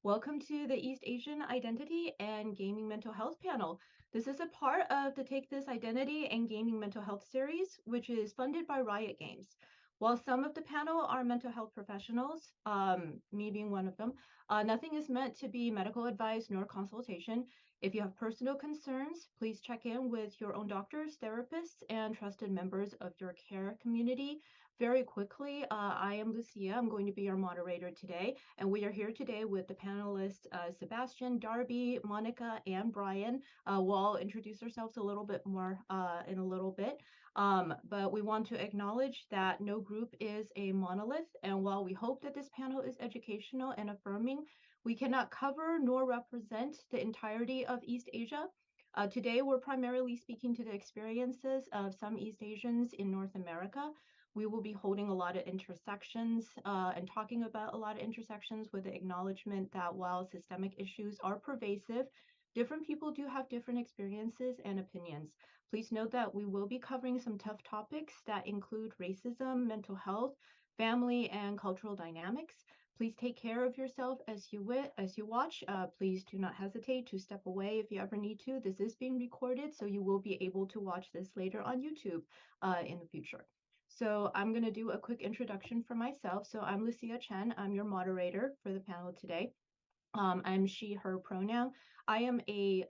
Welcome to the East Asian Identity and Gaming Mental Health panel. This is a part of the Take This Identity and Gaming Mental Health series, which is funded by Riot Games. While some of the panel are mental health professionals, me being one of them, nothing is meant to be medical advice nor consultation. If you have personal concerns, please check in with your own doctors, therapists, and trusted members of your care community. Very quickly, I am Lucia. I'm going to be your moderator today, and we are here today with the panelists Sebastian, Darby, Monica, and Brian. We'll all introduce ourselves a little bit more in a little bit. But we want to acknowledge that no group is a monolith, and while we hope that this panel is educational and affirming, we cannot cover nor represent the entirety of East Asia. Today, we're primarily speaking to the experiences of some East Asians in North America. We will be holding a lot of intersections and talking about a lot of intersections with the acknowledgement that while systemic issues are pervasive, different people do have different experiences and opinions. Please note that we will be covering some tough topics that include racism, mental health, family, and cultural dynamics. Please take care of yourself as you watch. Please do not hesitate to step away if you ever need to. This is being recorded, so you will be able to watch this later on YouTube in the future. So I'm going to do a quick introduction for myself. So I'm Lucia Cheng. I'm your moderator for the panel today. I'm she, her pronoun. I am a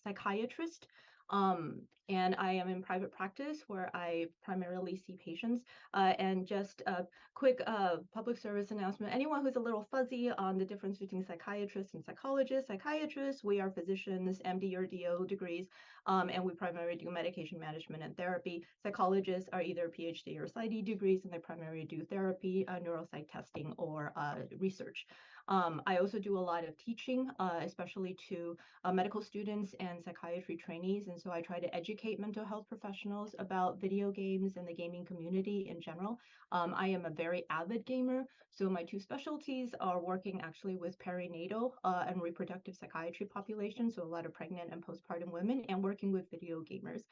psychiatrist, and I am in private practice where I primarily see patients. And just a quick public service announcement. Anyone who's a little fuzzy on the difference between psychiatrists and psychiatrists, we are physicians, MD or DO degrees, and we primarily do medication management and therapy. Psychologists are either PhD or PsyD degrees, and they primarily do therapy, neuropsych testing, or research. I also do a lot of teaching, especially to medical students and psychiatry trainees. And so I try to educate mental health professionals about video games and the gaming community in general. I am a very avid gamer. So my two specialties are working actually with perinatal and reproductive psychiatry populations, so a lot of pregnant and postpartum women, and working with video gamers.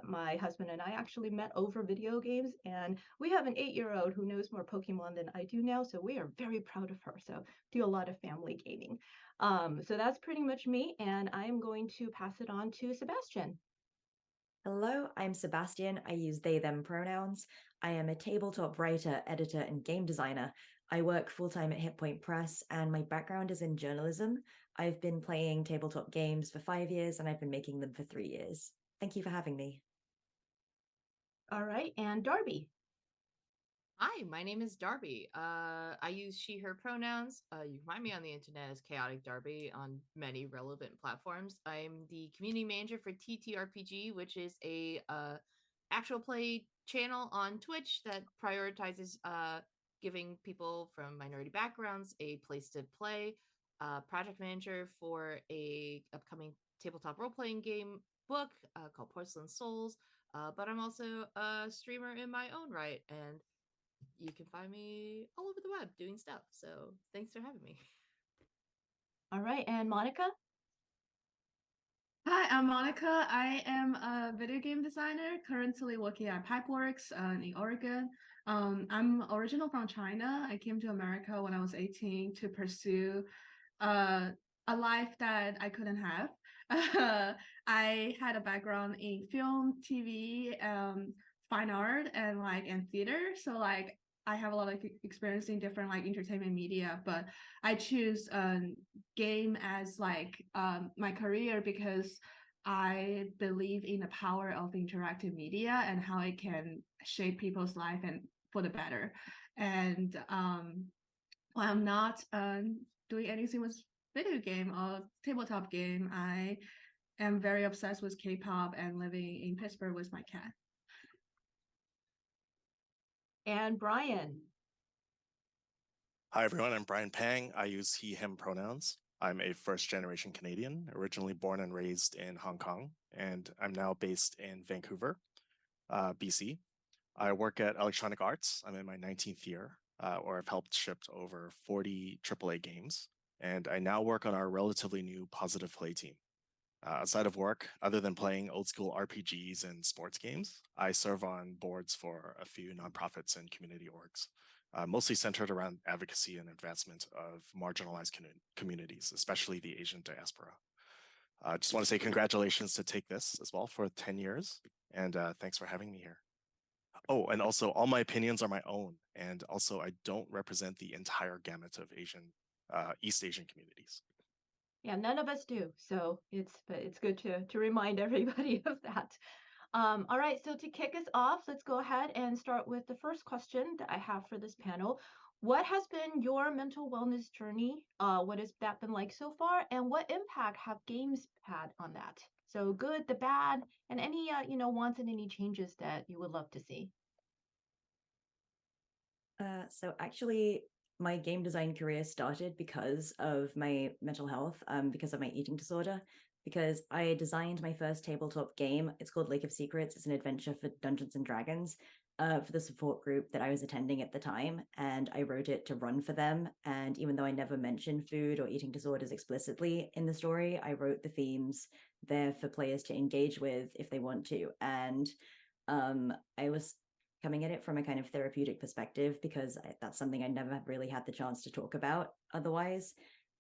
My husband and I actually met over video games, and we have an 8-year-old who knows more Pokemon than I do now, so we are very proud of her. So do a lot of family gaming. So that's pretty much me, and I'm going to pass it on to Sebastian. Hello, I'm Sebastian. I use they, them pronouns. I am a tabletop writer, editor, and game designer. I work full-time at Hit Point Press, and my background is in journalism. I've been playing tabletop games for 5 years, and I've been making them for 3 years. Thank you for having me. All right, and Darby. Hi, my name is Darby. I use she, her pronouns. You can find me on the internet as Chaotic Darby on many relevant platforms. I'm the community manager for TTRPG, which is a actual play channel on Twitch that prioritizes giving people from minority backgrounds a place to play. Project manager for a upcoming tabletop role-playing game book called Porcelain Souls. But I'm also a streamer in my own right, and you can find me all over the web doing stuff. So thanks for having me. All right, and Monica? Hi, I'm Monica. I am a video game designer currently working at Pipeworks in Oregon. I'm original from China. I came to America when I was 18 to pursue a life that I couldn't have. I had a background in film, TV, fine art, and theater. So I have a lot of experience in different entertainment media, but I choose game as my career because I believe in the power of interactive media and how it can shape people's life and for the better. And while I'm not doing anything with video game or tabletop game, I am very obsessed with K-pop and living in Pittsburgh with my cat. And Brian. Hi, everyone. I'm Brian Pang. I use he, him pronouns. I'm a first-generation Canadian, originally born and raised in Hong Kong, and I'm now based in Vancouver, BC. I work at Electronic Arts. I'm in my 19th year, where I've helped ship over 40 AAA games, and I now work on our relatively new Positive Play team. Outside of work, other than playing old school RPGs and sports games, I serve on boards for a few nonprofits and community orgs. mostly centered around advocacy and advancement of marginalized communities, especially the Asian diaspora. I just want to say congratulations to Take This as well for 10 years, and thanks for having me here. Oh, and also all my opinions are my own, and also I don't represent the entire gamut of East Asian communities. Yeah, none of us do. So it's good to remind everybody of that. All right, so to kick us off, let's go ahead and start with the first question that I have for this panel. What has been your mental wellness journey? What has that been like so far? And what impact have games had on that? So good, the bad, and any wants and any changes that you would love to see. So actually, my game design career started because of my mental health, because of my eating disorder, because I designed my first tabletop game. It's called Lake of Secrets. It's an adventure for Dungeons and Dragons, for the support group that I was attending at the time. And I wrote it to run for them. And even though I never mentioned food or eating disorders explicitly in the story, I wrote the themes there for players to engage with if they want to. And I was coming at it from a kind of therapeutic perspective because that's something I never really had the chance to talk about otherwise.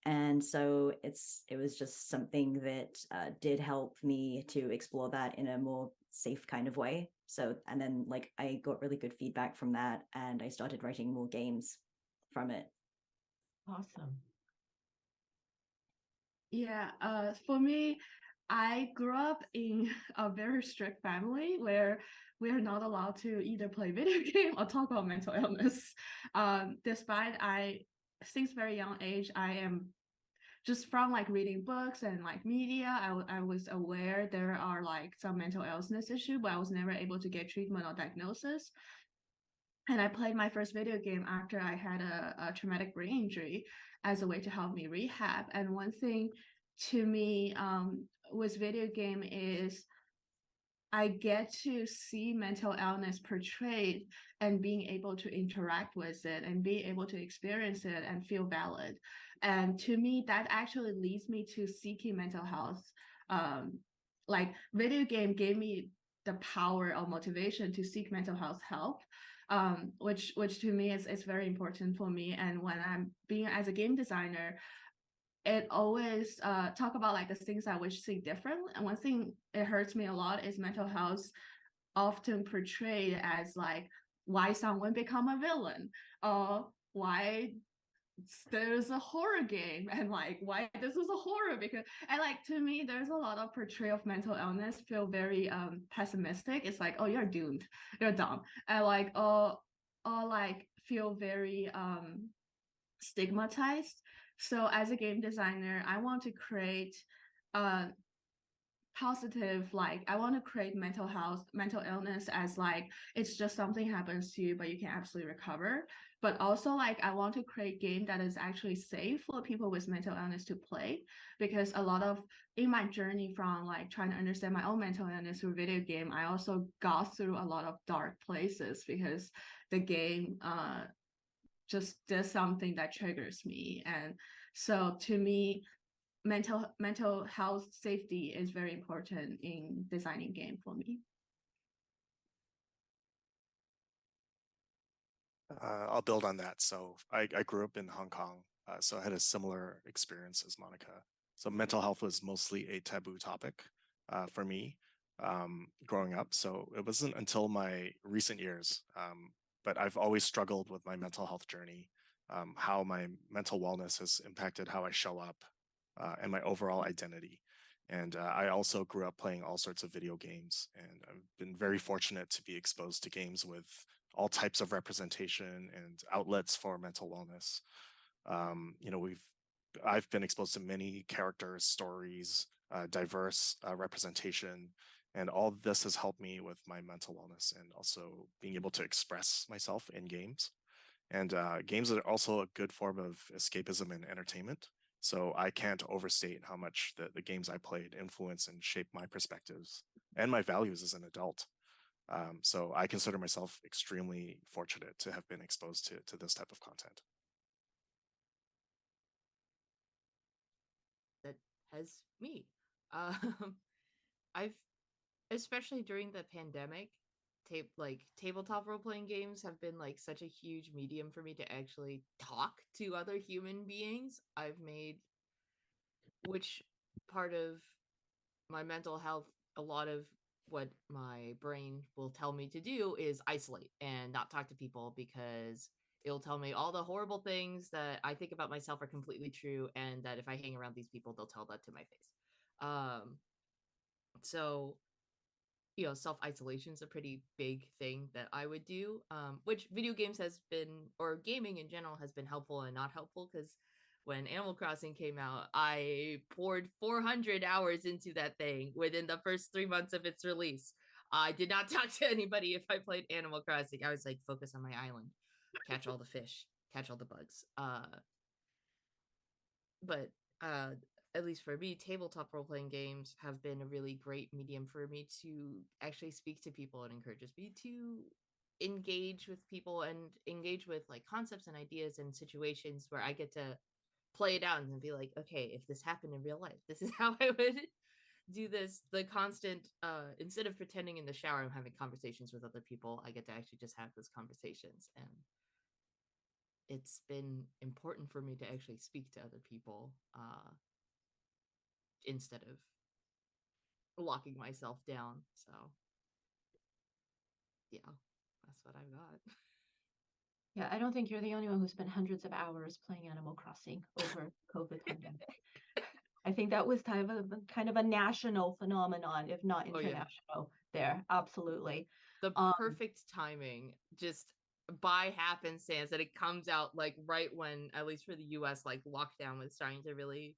And so it was just something that did help me to explore that in a more safe kind of way. So, and then like I got really good feedback from that, and I started writing more games from it. Awesome. Yeah, for me, I grew up in a very strict family where we are not allowed to either play video game or talk about mental illness. Despite since very young age, I am just from like reading books and like media, I was aware there are like some mental illness issue, but I was never able to get treatment or diagnosis. And I played my first video game after I had a traumatic brain injury as a way to help me rehab. And one thing to me with video game is I get to see mental illness portrayed and being able to interact with it and be able to experience it and feel valid. And to me, that actually leads me to seeking mental health. Like video game gave me the power or motivation to seek mental health help, which to me is very important for me. And when I'm being as a game designer, it always talk about like the things I wish to see different. And one thing it hurts me a lot is mental health often portrayed as like why someone become a villain, or why there's a horror game and like why this is a horror, because and like to me there's a lot of portrayal of mental illness feel very pessimistic. It's like, oh, you're doomed, you're dumb, and like or like feel very stigmatized. So as a game designer, I want to create positive, like I want to create mental health, mental illness as like it's just something happens to you but you can absolutely recover. But also like I want to create game that is actually safe for people with mental illness to play, because a lot of in my journey from like trying to understand my own mental illness through video game, I also got through a lot of dark places because the game just does something that triggers me. And so to me, mental health safety is very important in designing game for me. I'll build on that. So I grew up in Hong Kong, so I had a similar experience as Monica. So mental health was mostly a taboo topic for me growing up. So it wasn't until my recent years, but I've always struggled with my mental health journey, how my mental wellness has impacted how I show up and my overall identity. And I also grew up playing all sorts of video games, and I've been very fortunate to be exposed to games with all types of representation and outlets for mental wellness. I've been exposed to many characters, stories, diverse representation, and all of this has helped me with my mental wellness and also being able to express myself in games. And games are also a good form of escapism and entertainment. So I can't overstate how much the games I played influence and shape my perspectives and my values as an adult. So I consider myself extremely fortunate to have been exposed to this type of content. That has me. I've, especially during the pandemic, tabletop role-playing games have been like such a huge medium for me to actually talk to other human beings. I've made, which part of my mental health, a lot of what my brain will tell me to do is isolate and not talk to people, because it'll tell me all the horrible things that I think about myself are completely true, and that if I hang around these people, they'll tell that to my face. So self-isolation is a pretty big thing that I would do, which video games has been, or gaming in general has been helpful and not helpful, because when Animal Crossing came out, I poured 400 hours into that thing within the first 3 months of its release. I did not talk to anybody if I played Animal Crossing. I was like, focus on my island, catch all the fish, catch all the bugs. But at least for me, tabletop role-playing games have been a really great medium for me to actually speak to people. It encourages me to engage with people and engage with like concepts and ideas and situations where I get to play it out and be like, okay, if this happened in real life, this is how I would do this. The constant, instead of pretending in the shower I'm having conversations with other people, I get to actually just have those conversations. And it's been important for me to actually speak to other people, instead of locking myself down. So yeah, that's what I've got. Yeah, I don't think you're the only one who spent hundreds of hours playing Animal Crossing over COVID pandemic. I think that was kind of a national phenomenon, if not international. There, absolutely. The perfect timing, just by happenstance, that it comes out like right when, at least for the US, like lockdown was starting to really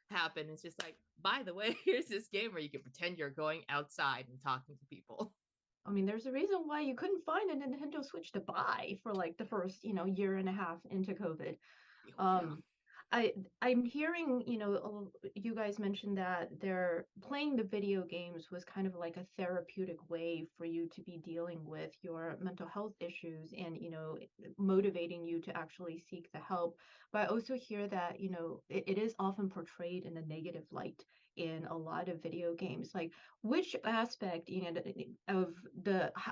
happen. It's just like, by the way, here's this game where you can pretend you're going outside and talking to people. I mean, there's a reason why you couldn't find a Nintendo Switch to buy for like the first, year and a half into COVID. I'm hearing, you guys mentioned that they're playing the video games was kind of like a therapeutic way for you to be dealing with your mental health issues and, motivating you to actually seek the help. But I also hear that, it is often portrayed in a negative light in a lot of video games. Like, which aspect, of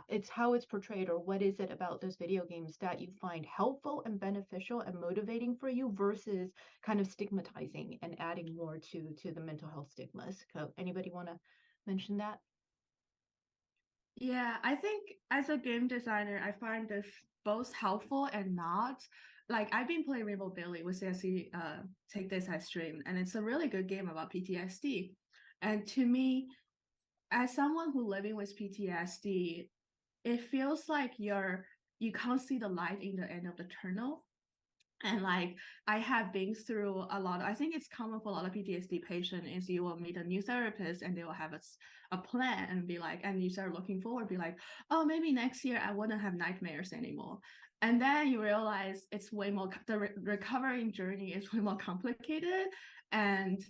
it's how it's portrayed, or what is it about those video games that you find helpful and beneficial and motivating for you versus kind of stigmatizing and adding more to the mental health stigmas? Anybody want to mention that? Yeah, I think as a game designer, I find this both helpful and not. Like, I've been playing Rainbow Billy with CSC, Take This I Stream, and it's a really good game about PTSD. And to me, as someone who living with PTSD, it feels like you can't see the light in the end of the tunnel. And like, I have been through a lot. I think it's common for a lot of PTSD patients is you will meet a new therapist and they will have a plan and be like, and you start looking forward, be like, oh, maybe next year I wouldn't have nightmares anymore. And then you realize it's way more, the recovering journey is way more complicated. And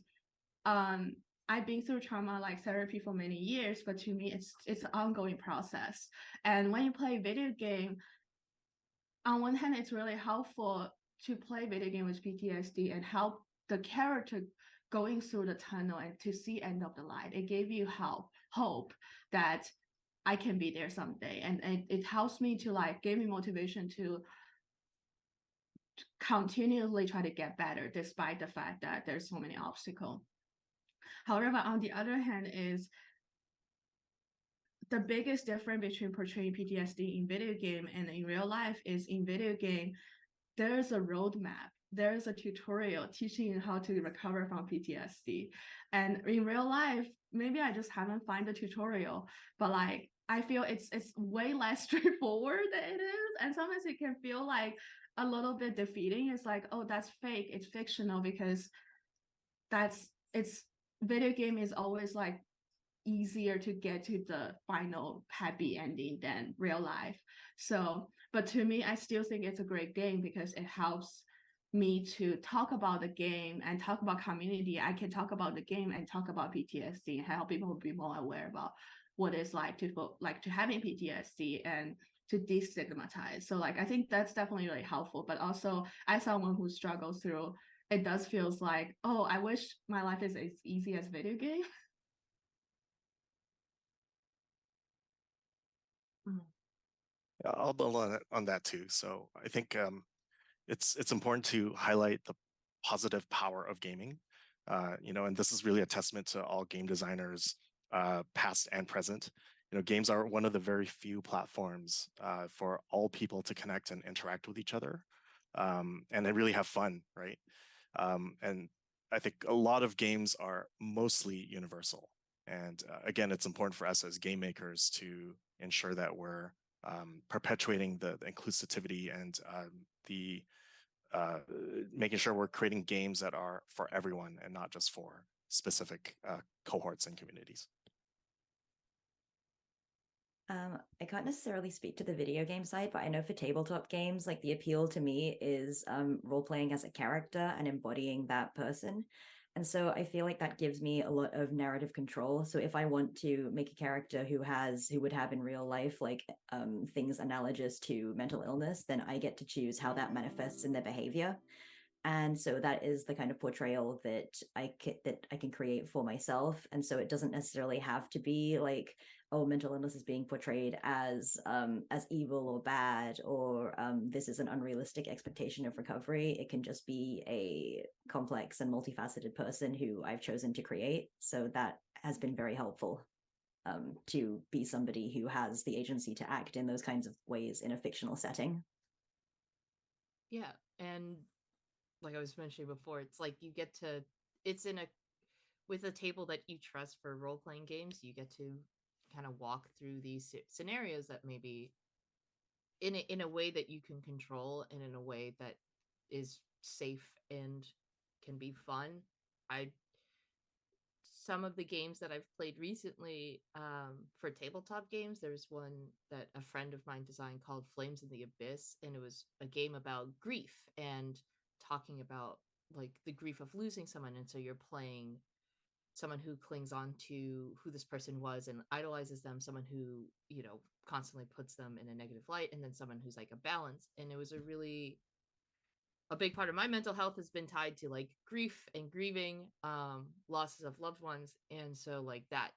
I've been through trauma like therapy for many years, but to me, it's an ongoing process. And when you play video game, on one hand, it's really helpful to play video game with PTSD and help the character going through the tunnel and to see end of the light. It gave you hope that I can be there someday. And it helps me to like give me motivation to continually try to get better despite the fact that there's so many obstacles. However, on the other hand is the biggest difference between portraying PTSD in video game and in real life is in video game, there's a roadmap. There's a tutorial teaching you how to recover from PTSD. And in real life, maybe I just haven't found the tutorial, but like, I feel it's way less straightforward than it is. And sometimes it can feel like a little bit defeating. It's like, oh, that's fake. It's fictional because it's video game is always like easier to get to the final happy ending than real life. So, but to me, I still think it's a great game because it helps me to talk about the game and talk about community. I can talk about the game and talk about PTSD and help people be more aware about what it's like to having PTSD and to destigmatize. So like, I think that's definitely really helpful. But also as someone who struggles through, it does feels like, oh, I wish my life is as easy as video game. I'll build on that too. So I think it's important to highlight the positive power of gaming. And this is really a testament to all game designers, past and present. Games are one of the very few platforms for all people to connect and interact with each other, and they really have fun, right? And I think a lot of games are mostly universal. And again, it's important for us as game makers to ensure that we're perpetuating the inclusivity and the making sure we're creating games that are for everyone and not just for specific cohorts and communities. I can't necessarily speak to the video game side, but I know for tabletop games, like the appeal to me is role playing as a character and embodying that person. And so I feel like that gives me a lot of narrative control. So if I want to make a character who would have in real life, like things analogous to mental illness, then I get to choose how that manifests in their behavior. And so that is the kind of portrayal that I can create for myself. And so it doesn't necessarily have to be like, oh, mental illness is being portrayed as evil or bad, or this is an unrealistic expectation of recovery. It can just be a complex and multifaceted person who I've chosen to create. So that has been very helpful, to be somebody who has the agency to act in those kinds of ways in a fictional setting. Yeah, and like I was mentioning before, it's like it's with a table that you trust for role playing games, you get to kind of walk through these scenarios that maybe in a way that you can control and in a way that is safe and can be fun. I Some of the games that I've played recently, for tabletop games, there's one that a friend of mine designed called Flames in the Abyss, and it was a game about grief and talking about like the grief of losing someone. And so you're playing someone who clings on to who this person was and idolizes them, someone who, constantly puts them in a negative light, and then someone who's like a balance. And it was a big part of my mental health has been tied to like grief and grieving, losses of loved ones. And so like that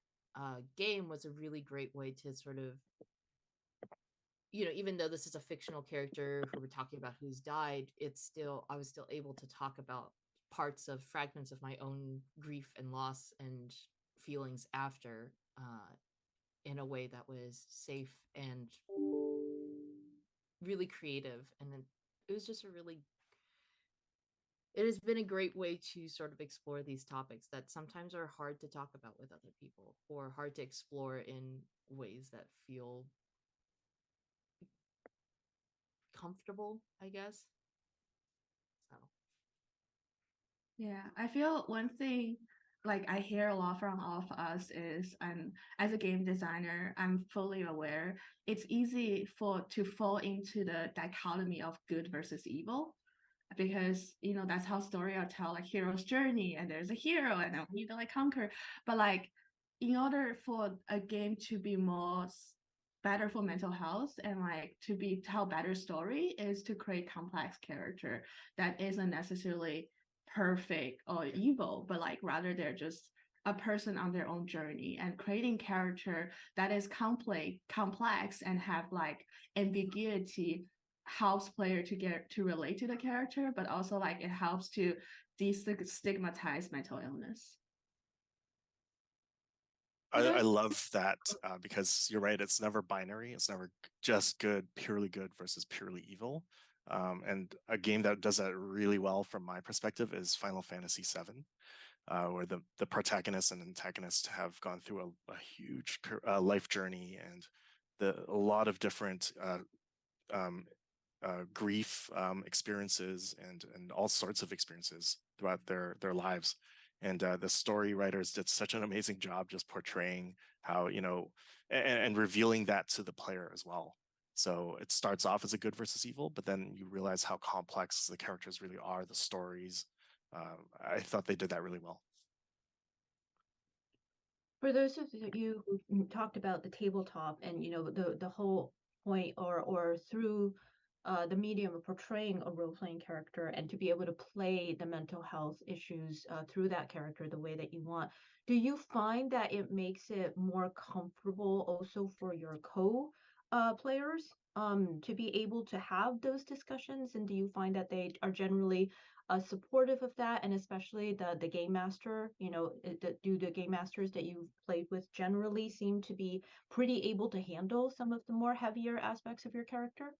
game was a really great way to sort of, even though this is a fictional character who we're talking about who's died, I was still able to talk about parts of fragments of my own grief and loss and feelings after, in a way that was safe and really creative. And then it was just it has been a great way to sort of explore these topics that sometimes are hard to talk about with other people or hard to explore in ways that feel comfortable, I guess. So Yeah, I feel one thing like I hear a lot from all of us is, and as a game designer, I'm fully aware it's easy to fall into the dichotomy of good versus evil, because that's how story are tell, like hero's journey, and there's a hero and then we need to like conquer. But like in order for a game to be better for mental health and like to tell better story is to create complex character that isn't necessarily perfect or evil, but like rather they're just a person on their own journey, and creating character that is complex and have like ambiguity helps player to get to relate to the character, but also like it helps to destigmatize mental illness. I love that, because you're right. It's never binary. It's never just purely good versus purely evil. And a game that does that really well from my perspective is Final Fantasy VII, where the protagonist and antagonist have gone through a huge life journey and a lot of different um, grief experiences and all sorts of experiences throughout their lives. And the story writers did such an amazing job just portraying how, and revealing that to the player as well. So it starts off as a good versus evil, but then you realize how complex the characters really are, the stories. I thought they did that really well. For those of you who talked about the tabletop and the whole point or through the medium of portraying a role-playing character and to be able to play the mental health issues through that character the way that you want, do you find that it makes it more comfortable also for your players to be able to have those discussions? And do you find that they are generally supportive of that? And especially the game master, do the game masters that you've played with generally seem to be pretty able to handle some of the more heavier aspects of your character?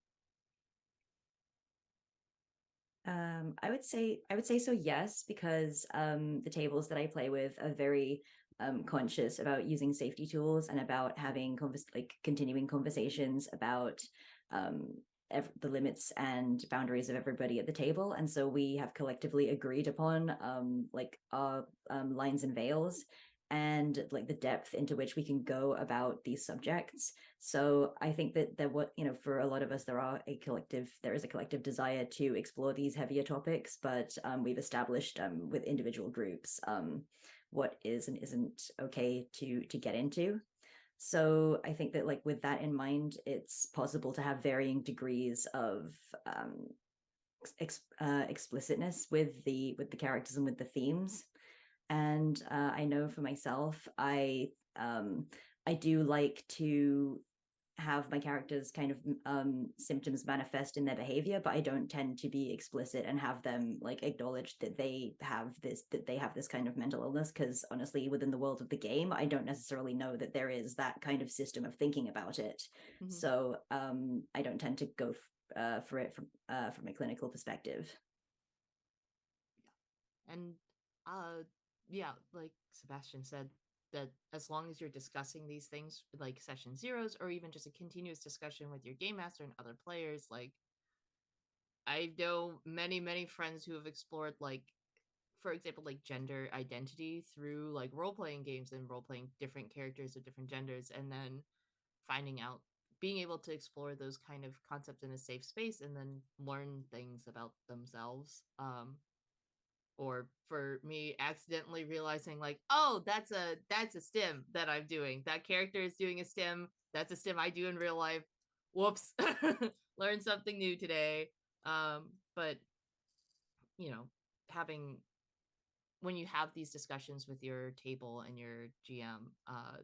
I would say so, yes, because the tables that I play with are very conscious about using safety tools and about having continuing conversations about the limits and boundaries of everybody at the table. And so we have collectively agreed upon our lines and veils and like the depth into which we can go about these subjects. So I think that for a lot of us, there is a collective desire to explore these heavier topics, but we've established with individual groups what is and isn't okay to get into. So I think that like with that in mind, it's possible to have varying degrees of explicitness with the characters and with the themes. And I know for myself, I do like to have my characters kind of symptoms manifest in their behavior, but I don't tend to be explicit and have them like acknowledge that they have this kind of mental illness, because honestly, within the world of the game, I don't necessarily know that there is that kind of system of thinking about it. Mm-hmm. So I don't tend to go for it from a clinical perspective. And yeah, like Sebastian said, that as long as you're discussing these things like session zeros or even just a continuous discussion with your game master and other players, like I know many friends who have explored, like, for example, like gender identity through like role-playing games and role-playing different characters of different genders, and then finding out, being able to explore those kind of concepts in a safe space and then learn things about themselves. Or for me, accidentally realizing like, oh, that's a stim that I'm doing. That character is doing a stim. That's a stim I do in real life. Whoops. Learned something new today. But when you have these discussions with your table and your GM, I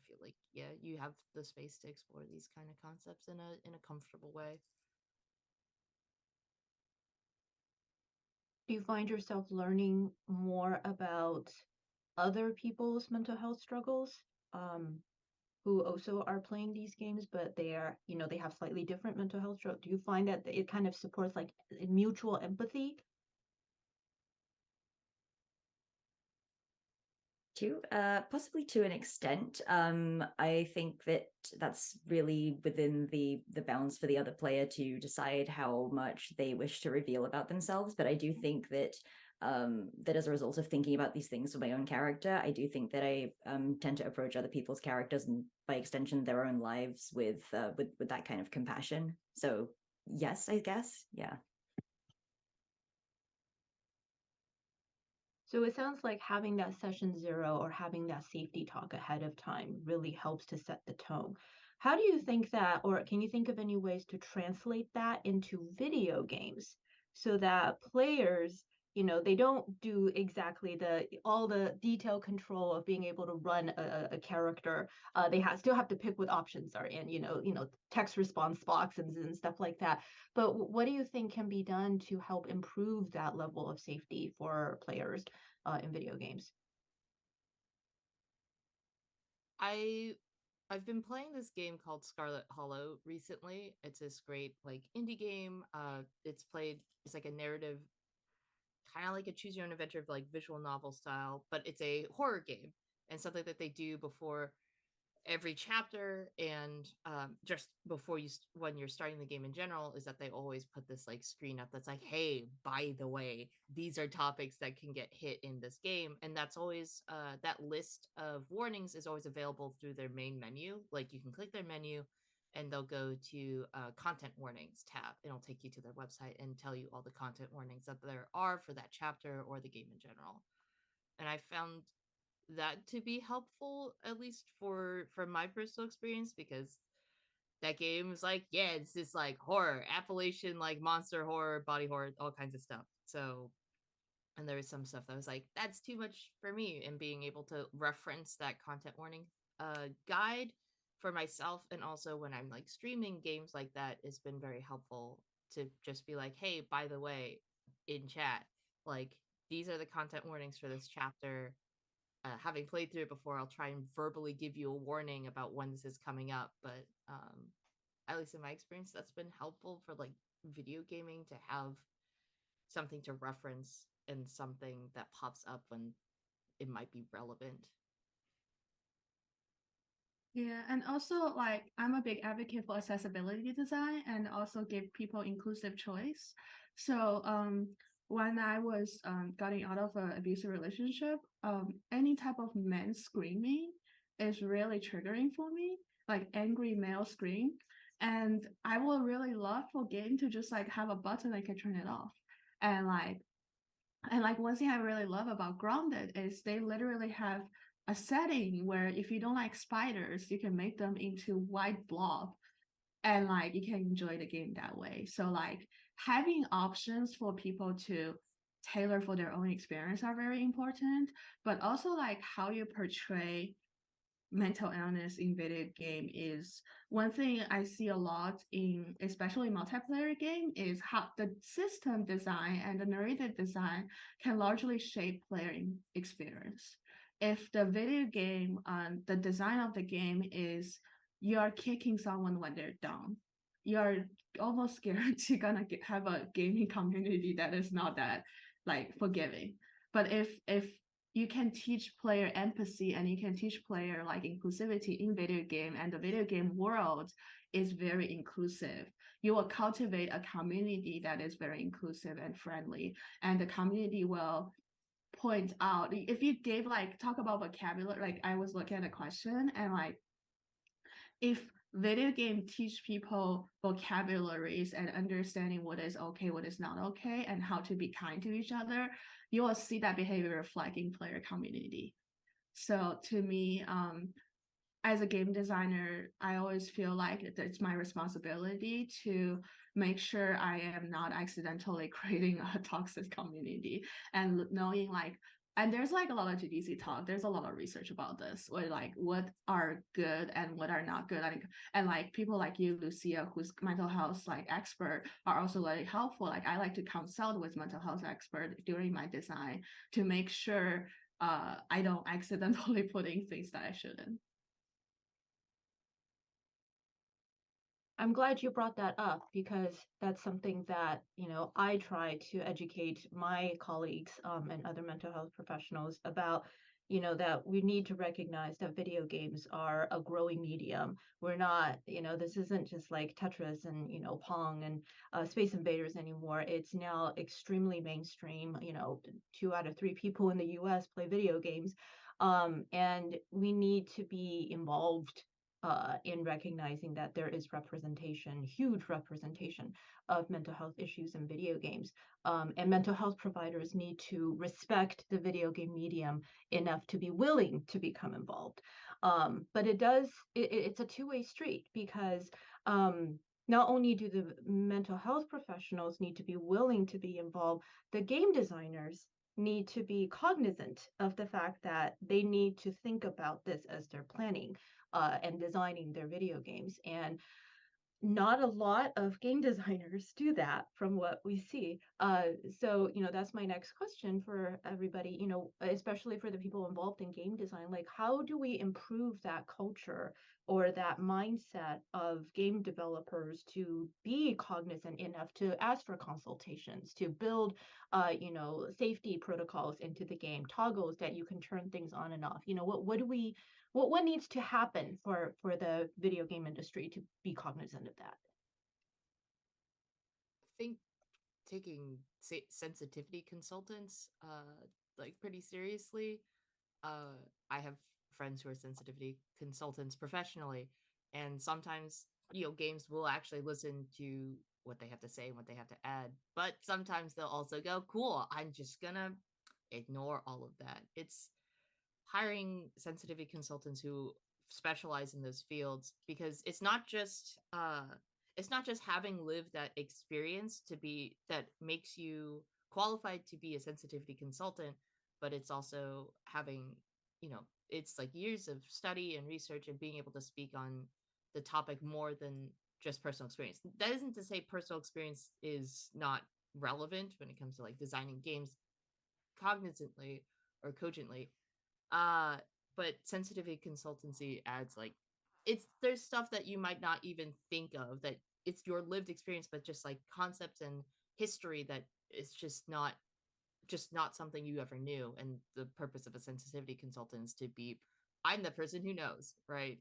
feel like, yeah, you have the space to explore these kind of concepts in a comfortable way. Do you find yourself learning more about other people's mental health struggles, who also are playing these games, but they have slightly different mental health struggles? Do you find that it kind of supports like mutual empathy? Possibly to an extent. I think that that's really within the bounds for the other player to decide how much they wish to reveal about themselves. But I do think that that as a result of thinking about these things for my own character, I do think that I tend to approach other people's characters and by extension their own lives with that kind of compassion. So yes, I guess, yeah. So it sounds like having that session zero or having that safety talk ahead of time really helps to set the tone. How do you think that, or can you think of any ways to translate that into video games so that players, they don't do exactly all the detail control of being able to run a character. They still have to pick what options are in, text response boxes and stuff like that. But what do you think can be done to help improve that level of safety for players in video games? I've been playing this game called Scarlet Hollow recently. It's this great like indie game. It's like a narrative, kind of like a choose your own adventure, like visual novel style, but it's a horror game, and something that they do before every chapter and just before when you're starting the game in general is that they always put this like screen up that's like, hey, by the way, these are topics that can get hit in this game. And that's always that list of warnings is always available through their main menu. Like you can click their menu and they'll go to content warnings tab. It'll take you to their website and tell you all the content warnings that there are for that chapter or the game in general. And I found that to be helpful, at least from my personal experience, because that game is like, yeah, it's this like horror, Appalachian like monster horror, body horror, all kinds of stuff. So, and there was some stuff that was like, that's too much for me, and being able to reference that content warning guide for myself, and also when I'm like streaming games like that, it's been very helpful to just be like, hey, by the way, in chat, like these are the content warnings for this chapter. Having played through it before, I'll try and verbally give you a warning about when this is coming up. But at least in my experience, that's been helpful for like video gaming, to have something to reference and something that pops up when it might be relevant. Yeah, and also like I'm a big advocate for accessibility design and also give people inclusive choice. So when I was getting out of an abusive relationship, any type of man screaming is really triggering for me, like angry male scream. And I would really love for game to just like have a button I can turn it off. And like one thing I really love about Grounded is they literally have a setting where if you don't like spiders, you can make them into white blob and like you can enjoy the game that way. So like having options for people to tailor for their own experience are very important, but also like how you portray mental illness in video game is one thing I see a lot in especially multiplayer game is how the system design and the narrative design can largely shape player experience. If the video game the design of the game is you're kicking someone when they're down, you're almost scared to have a gaming community that is not that like forgiving. But if you can teach player empathy and you can teach player like inclusivity in video game, and the video game world is very inclusive, you will cultivate a community that is very inclusive and friendly, and the community will point out if you gave like talk about vocabulary. Like I was looking at a question and like if video game teach people vocabularies and understanding what is okay, what is not okay, and how to be kind to each other, you will see that behavior reflect in player community. So to me, as a game designer, I always feel like it's my responsibility to make sure I am not accidentally creating a toxic community, and knowing like, and there's like a lot of GDC talk, there's a lot of research about this, where like what are good and what are not good. And like people like you, Lucia, who's mental health like expert, are also very helpful. Like I like to consult with mental health expert during my design to make sure I don't accidentally put in things that I shouldn't. I'm glad you brought that up because that's something that, I try to educate my colleagues and other mental health professionals about, that we need to recognize that video games are a growing medium. We're not, this isn't just like Tetris and, Pong and Space Invaders anymore. It's now extremely mainstream. 2 out of 3 people in the US play video games. And we need to be involved in recognizing that there is representation, huge representation of mental health issues in video games. And mental health providers need to respect the video game medium enough to be willing to become involved. But it's a two-way street because not only do the mental health professionals need to be willing to be involved, the game designers need to be cognizant of the fact that they need to think about this as they're planning and designing their video games. And not a lot of game designers do that from what we see. So, that's my next question for everybody, especially for the people involved in game design. Like, how do we improve that culture or that mindset of game developers to be cognizant enough to ask for consultations, to build, safety protocols into the game, toggles that you can turn things on and off? What needs to happen for the video game industry to be cognizant of that? I think taking sensitivity consultants like pretty seriously. I have friends who are sensitivity consultants professionally, and sometimes games will actually listen to what they have to say and what they have to add, but sometimes they'll also go, cool, I'm just gonna ignore all of that. It's hiring sensitivity consultants who specialize in those fields, because it's not just having lived that experience to be that makes you qualified to be a sensitivity consultant, but it's also having it's like years of study and research and being able to speak on the topic more than just personal experience. That isn't to say personal experience is not relevant when it comes to like designing games cognizantly or cogently. But sensitivity consultancy adds like there's stuff that you might not even think of, that it's your lived experience, but just like concepts and history that is just not something you ever knew. And the purpose of a sensitivity consultant is to be, I'm the person who knows, right?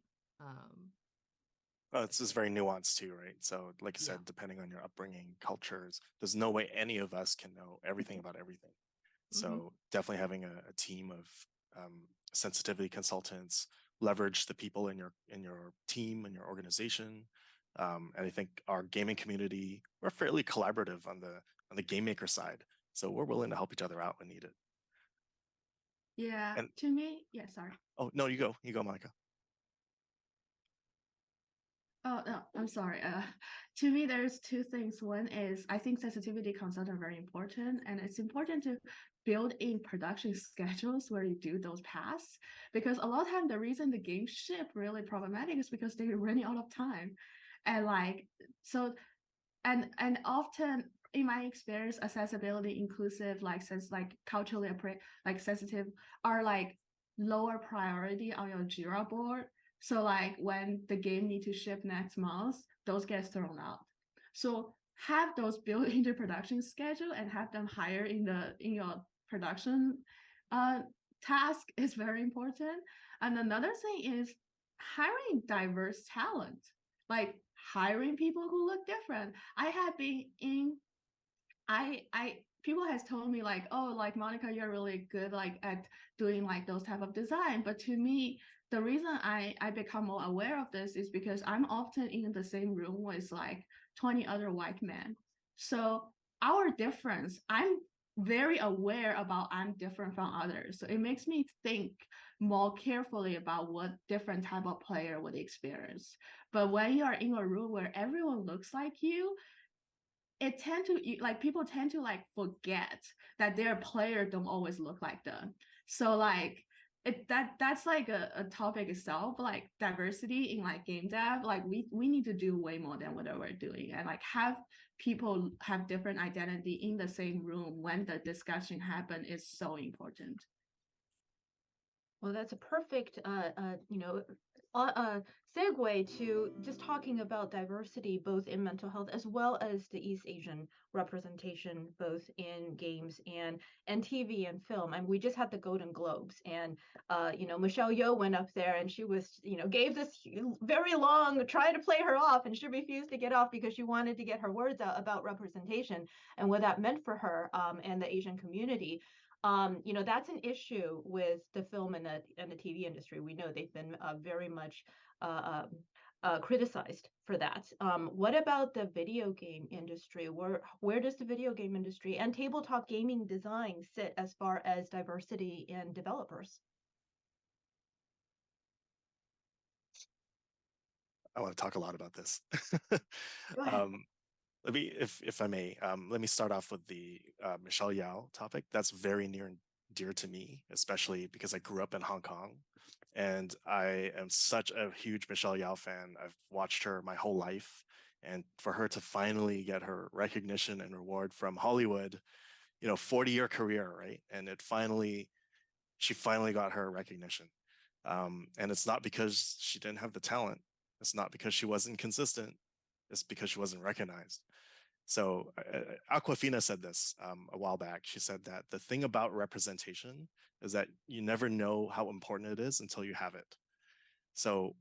It's just very nuanced too, right? So like I said, Yeah. depending on your upbringing, cultures, there's no way any of us can know everything about everything. So definitely having a team of sensitivity consultants, leverage the people in your team and your organization. And I think our gaming community, we're fairly collaborative on the game maker side. So we're willing to help each other out when needed. Yeah, And to me, yeah, sorry. oh no, you go, Monica. Oh, no, I'm sorry. To me, there's two things. One is I think sensitivity consultant are very important, and it's important to build in production schedules where you do those tasks, because a lot of time the reason the game ship really problematic is because they're running out of time, and like so, and often in my experience, accessibility, inclusive, like culturally like sensitive are like lower priority on your Jira board. So like when the game need to ship next month, those get thrown out. So have those built into production schedule and have them higher in your production task is very important. And another thing is hiring diverse talent, like hiring people who look different. I have been in I people has told me like, oh, like Monica, you're really good like at doing like those type of design. But to me, the reason I become more aware of this is because I'm often in the same room with like 20 other white men. So our difference, I'm very aware about I'm different from others. So it makes me think more carefully about what different type of player would experience. But when you are in a room where everyone looks like you, people tend to like forget that their player don't always look like them. So like that's like a topic itself, like diversity in like game dev. Like we need to do way more than whatever we're doing, and like have people have different identity in the same room when the discussion happen is so important. Well, that's a perfect, segue to just talking about diversity, both in mental health as well as the East Asian representation, both in games and TV and film. And we just had the Golden Globes, and Michelle Yeoh went up there, and she was, gave this very long, try to play her off, and she refused to get off because she wanted to get her words out about representation and what that meant for her and the Asian community. That's an issue with the film and the TV industry. We know they've been very much criticized for that. What about the video game industry? Where does the video game industry and tabletop gaming design sit as far as diversity in developers? I want to talk a lot about this. Go ahead. Let me, if I may, let me start off with the Michelle Yeoh topic. That's very near and dear to me, especially because I grew up in Hong Kong, and I am such a huge Michelle Yeoh fan. I've watched her my whole life, and for her to finally get her recognition and reward from Hollywood, 40-year career, right? And she finally got her recognition. And it's not because she didn't have the talent. It's not because she wasn't consistent. It's because she wasn't recognized. So Aquafina said this a while back. She said that the thing about representation is that you never know how important it is until you have it. So,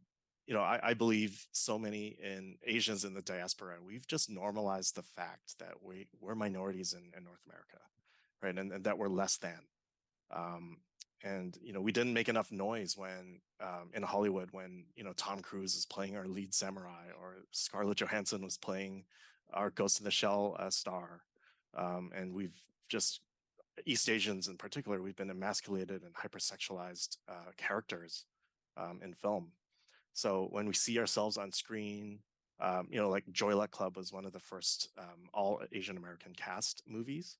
I believe so many Asians in the diaspora, we've just normalized the fact that we're minorities in North America, right? And that we're less than. And we didn't make enough noise when in Hollywood when Tom Cruise is playing our lead samurai, or Scarlett Johansson was playing our Ghost in the Shell star. And we've just, East Asians in particular, we've been emasculated and hypersexualized characters in film. So when we see ourselves on screen, like Joy Luck Club was one of the first all Asian American cast movies.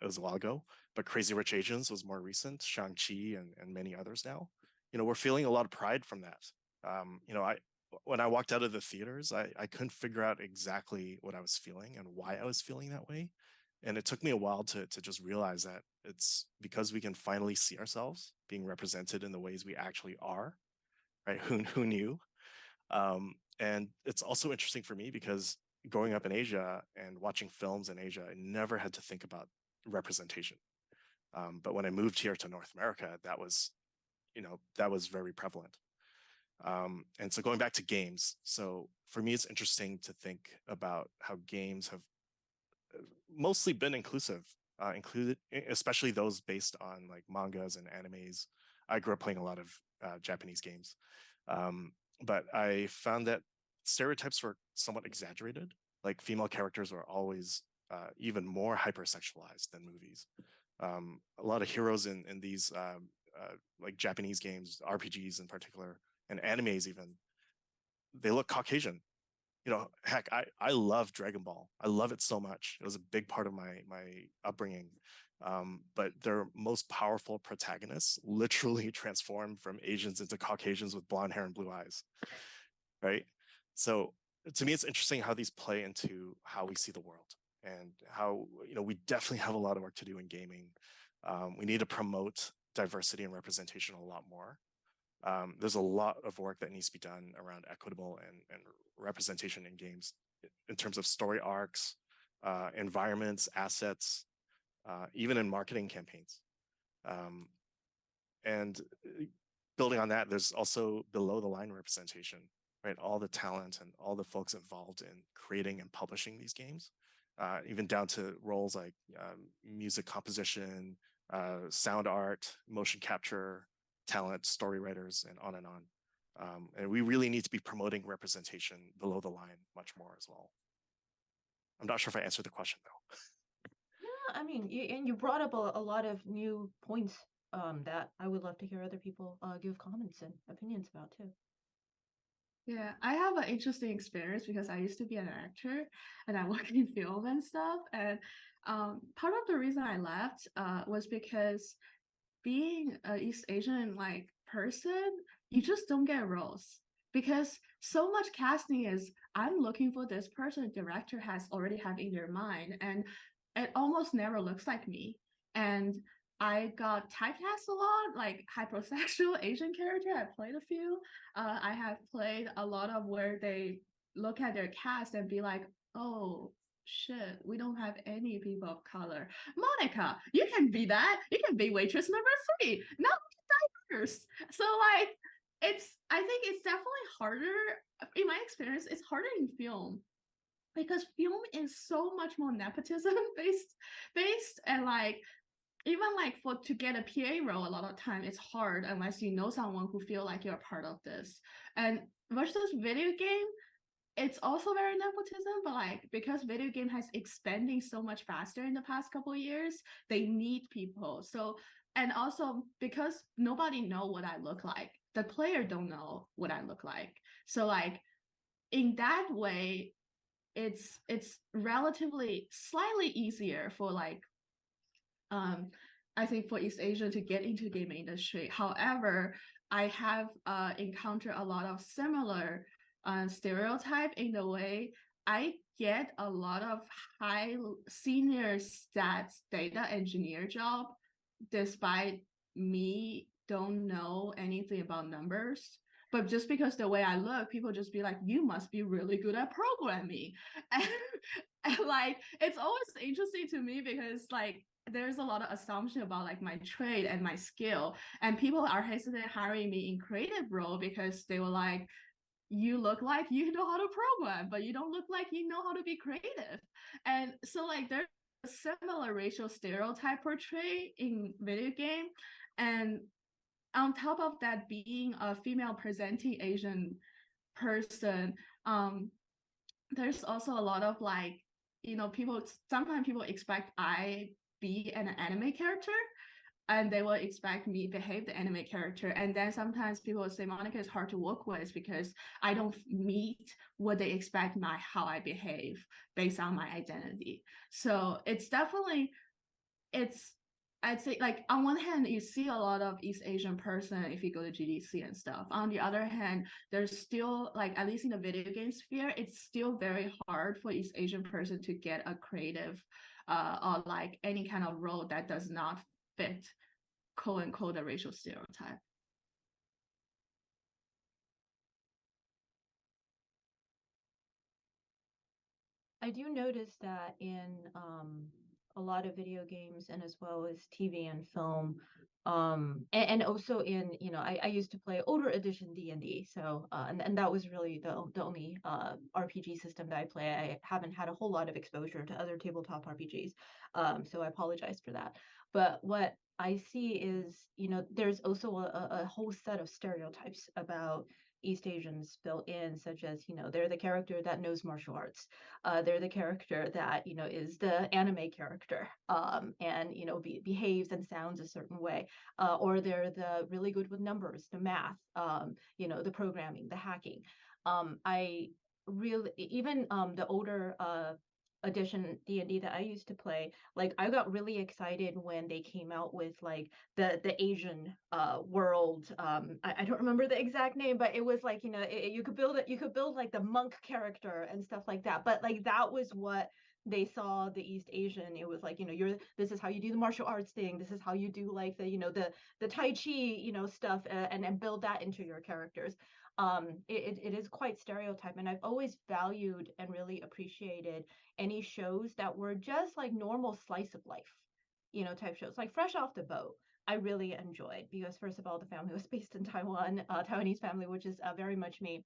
it was a while ago, but Crazy Rich Asians was more recent, Shang-Chi and many others now. We're feeling a lot of pride from that. When I walked out of the theaters, I couldn't figure out exactly what I was feeling and why I was feeling that way. And it took me a while to just realize that it's because we can finally see ourselves being represented in the ways we actually are, right? Who knew? And it's also interesting for me because growing up in Asia and watching films in Asia, I never had to think about representation. But when I moved here to North America, that was very prevalent. And so going back to games, so for me, it's interesting to think about how games have mostly been inclusive, included, especially those based on like mangas and animes. I grew up playing a lot of Japanese games, but I found that stereotypes were somewhat exaggerated. Like female characters were always even more hypersexualized than movies. A lot of heroes in these like Japanese games, RPGs in particular, and animes even, they look Caucasian. Heck, I love Dragon Ball. I love it so much. It was a big part of my upbringing. But their most powerful protagonists literally transformed from Asians into Caucasians with blonde hair and blue eyes, right? So to me, it's interesting how these play into how we see the world and how, we definitely have a lot of work to do in gaming. We need to promote diversity and representation a lot more. There's a lot of work that needs to be done around equitable and representation in games in terms of story arcs, environments, assets, even in marketing campaigns. And building on that, there's also below the line representation, right? All the talent and all the folks involved in creating and publishing these games, even down to roles like music composition, sound art, motion capture, talent, story writers, and on and on. And we really need to be promoting representation below the line much more as well. I'm not sure if I answered the question though. Yeah, I mean, you brought up a lot of new points that I would love to hear other people give comments and opinions about too. Yeah, I have an interesting experience because I used to be an actor and I work in film and stuff. And part of the reason I left was because being an East Asian like person, you just don't get roles because so much casting is I'm looking for this person director has already have in their mind, and it almost never looks like me. And I got typecast a lot, like hypersexual Asian character. I played a few. I have played a lot of where they look at their cast and be like, oh, shit, we don't have any people of color. Monica, you can be that. You can be waitress number 3. No diverse. So like I think it's definitely harder. In my experience, it's harder in film because film is so much more nepotism based and like even like to get a PA role, a lot of time it's hard unless you know someone who feel like you're part of this. And versus video game, it's also very nepotism, but like because video game has expanding so much faster in the past couple of years, they need people. So and also because nobody know what I look like, the player don't know what I look like. So like in that way, it's relatively slightly easier for like I think for East Asia to get into gaming industry. However, I have encountered a lot of similar stereotype in the way I get a lot of high senior stats data engineer job, despite me don't know anything about numbers. But just because the way I look, people just be like, you must be really good at programming. And like, it's always interesting to me because like, there's a lot of assumption about like my trade and my skill, and people are hesitant hiring me in creative role because they were like, you look like you know how to program, but you don't look like you know how to be creative. And so like there's a similar racial stereotype portrayed in video game. And on top of that, being a female presenting Asian person, there's also a lot of like, sometimes people expect I be an anime character, and they will expect me behave the anime character. And then sometimes people will say Monica is hard to work with because I don't meet what they expect how I behave based on my identity. So it's definitely it's I'd say like on one hand you see a lot of East Asian person if you go to GDC and stuff. On the other hand, there's still like at least in the video game sphere, it's still very hard for East Asian person to get a creative or like any kind of role that does not fit quote unquote a racial stereotype. I do notice that in a lot of video games and as well as TV and film, and also in, you know, I used to play older edition D&D, so and that was really the only RPG system that I play. I haven't had a whole lot of exposure to other tabletop RPGs, so I apologize for that. But what I see is, you know, there's also a whole set of stereotypes about East Asians built in, such as, you know, they're the character that knows martial arts. They're the character that, you know, is the anime character, and, you know, behaves and sounds a certain way, or they're the really good with numbers, the math, you know, the programming, the hacking. I really, even the older edition D&D that I used to play, like I got really excited when they came out with like the Asian world. I don't remember the exact name, but it was like, you know, you could build it, you could build like the monk character and stuff like that. But like that was what they saw the East Asian. It was like, you know, this is how you do the martial arts thing. This is how you do like the, you know, the Tai Chi, you know, stuff, and build that into your characters. It is quite stereotype, and I've always valued and really appreciated any shows that were just like normal slice of life, you know, type shows, like Fresh Off the Boat. I really enjoyed because first of all, the family was based in Taiwan, Taiwanese family, which is very much me.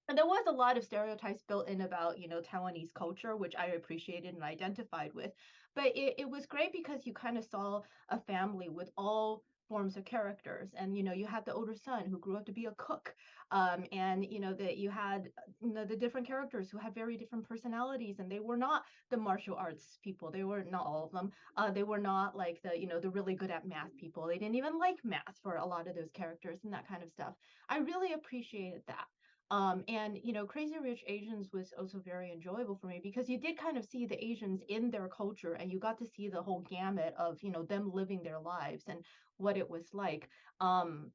And there was a lot of stereotypes built in about, you know, Taiwanese culture, which I appreciated and identified with. But it was great because you kind of saw a family with all forms of characters. And, you know, you had the older son who grew up to be a cook. And, you know, that you had, you know, the different characters who had very different personalities. And they were not the martial arts people. They were not all of them. They were not like the, you know, the really good at math people. They didn't even like math for a lot of those characters and that kind of stuff. I really appreciated that. And you know, Crazy Rich Asians was also very enjoyable for me because you did kind of see the Asians in their culture and you got to see the whole gamut of, you know, them living their lives and what it was like.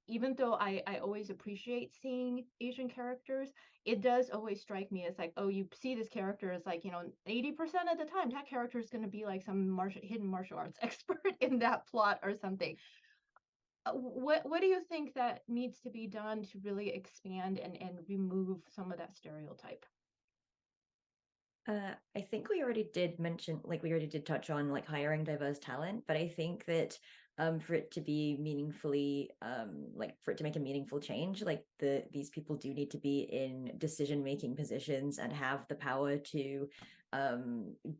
Even though I always appreciate seeing Asian characters, it does always strike me as like, oh, you see this character as like, you know, 80% of the time that character is going to be like some hidden martial arts expert in that plot or something. What do you think that needs to be done to really expand and remove some of that stereotype? I think we already did mention, like we already did touch on like hiring diverse talent, but I think that for it to be meaningfully, like for it to make a meaningful change, like these people do need to be in decision-making positions and have the power to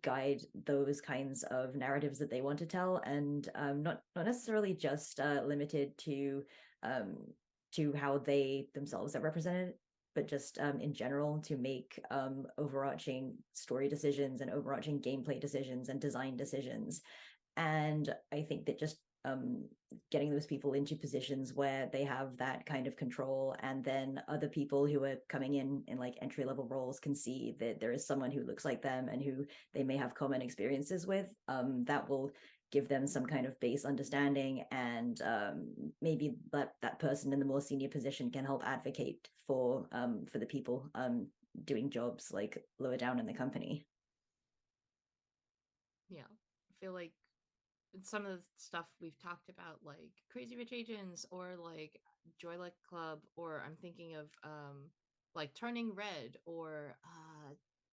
guide those kinds of narratives that they want to tell, and not necessarily just limited to how they themselves are represented, but just in general to make overarching story decisions and overarching gameplay decisions and design decisions. And I think that just getting those people into positions where they have that kind of control, and then other people who are coming in like entry-level roles can see that there is someone who looks like them and who they may have common experiences with, that will give them some kind of base understanding, and maybe that person in the more senior position can help advocate for the people doing jobs like lower down in the company. Yeah, I feel like some of the stuff we've talked about, like Crazy Rich Asians or like Joy Luck Club, or I'm thinking of like Turning Red, or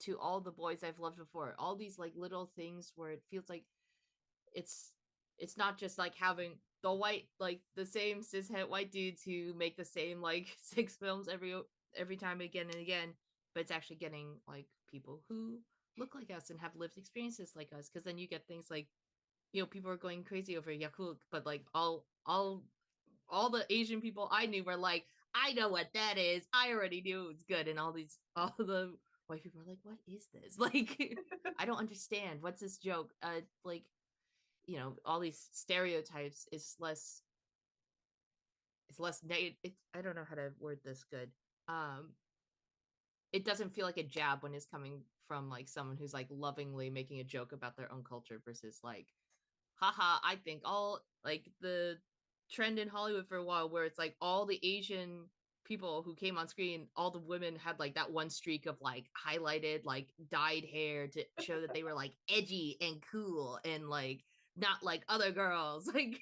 To All the Boys I've Loved Before. All these like little things where it feels like it's it's not just like having the white, like the same cishet white dudes who make the same like 6 films every time again and again, but it's actually getting like people who look like us and have lived experiences like us, because then you get things like, you know, people are going crazy over Yakult, but like all the Asian people I knew were like, I know what that is. I already knew it was good. And all the white people are like, what is this? Like, I don't understand. What's this joke? Like, you know, all these stereotypes is less. It's less negative. I don't know how to word this good. It doesn't feel like a jab when it's coming from like someone who's like lovingly making a joke about their own culture versus like haha, I think all like the trend in Hollywood for a while where it's like all the Asian people who came on screen, all the women had like that one streak of like highlighted, like dyed hair to show that they were like edgy and cool and like not like other girls. Like,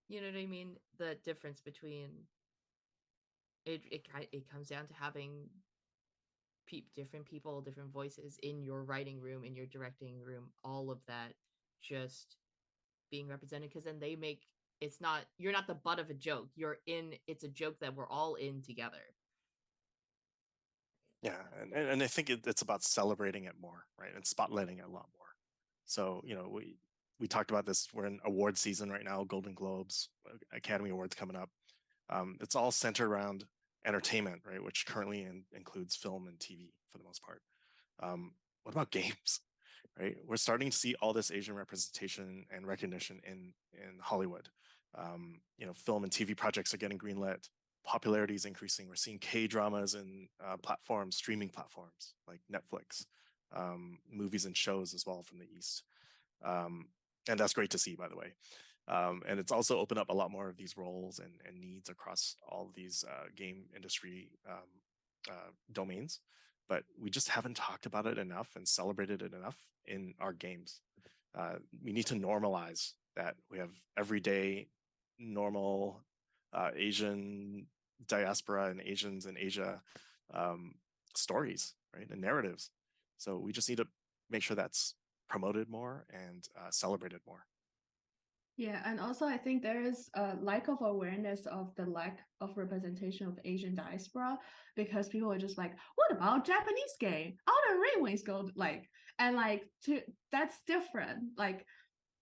you know what I mean? The difference between it comes down to having different people, different voices in your writing room, in your directing room, all of that just being represented, because then they make it's not you're not the butt of a joke. It's a joke that we're all in together. Yeah, and I think it's about celebrating it more, right, and spotlighting it a lot more. So we talked about this. We're in award season right now, Golden Globes, Academy Awards coming up. It's all centered around entertainment, right, which currently includes film and TV for the most part. What about games? Right, we're starting to see all this Asian representation and recognition in Hollywood. Film and TV projects are getting greenlit. Popularity is increasing. We're seeing K-dramas and streaming platforms like Netflix, movies and shows as well from the East. And that's great to see, by the way. And it's also opened up a lot more of these roles and needs across all of these game industry domains. But we just haven't talked about it enough and celebrated it enough in our games. We need to normalize that. We have everyday, normal Asian diaspora and Asians in Asia stories, right, and narratives. So we just need to make sure that's promoted more and celebrated more. Yeah, and also I think there is a lack of awareness of the lack of representation of Asian diaspora, because people are just like, what about Japanese game? Outer Ring Wings go that's different. Like,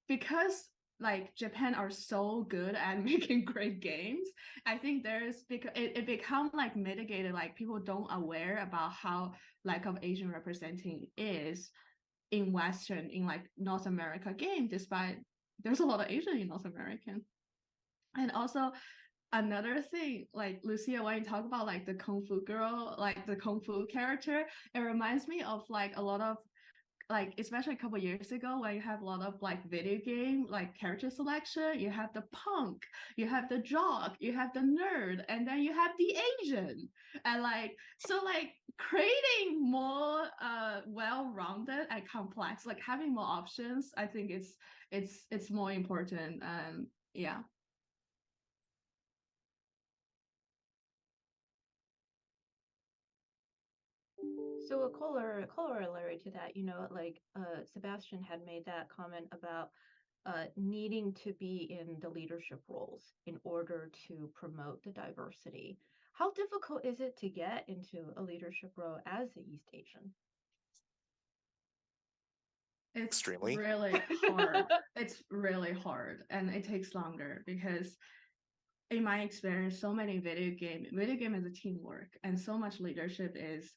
because like Japan are so good at making great games, I think because it become like mitigated, like people don't aware about how lack of Asian representing is in like North America game, despite there's a lot of Asian in North American. And also another thing, like Lucia, when you talk about like the Kung Fu girl, like the Kung Fu character, it reminds me of like a lot of like, especially a couple years ago, when you have a lot of like video game like character selection, you have the punk, you have the jock, you have the nerd, and then you have the Asian. And like, so like creating more well-rounded and complex, like having more options, I think it's more important. Yeah. So a corollary to that, like Sebastian had made that comment about needing to be in the leadership roles in order to promote the diversity. How difficult is it to get into a leadership role as an East Asian? It's Extremely really hard. It's really hard, and it takes longer because in my experience, so many video game is a teamwork, and so much leadership is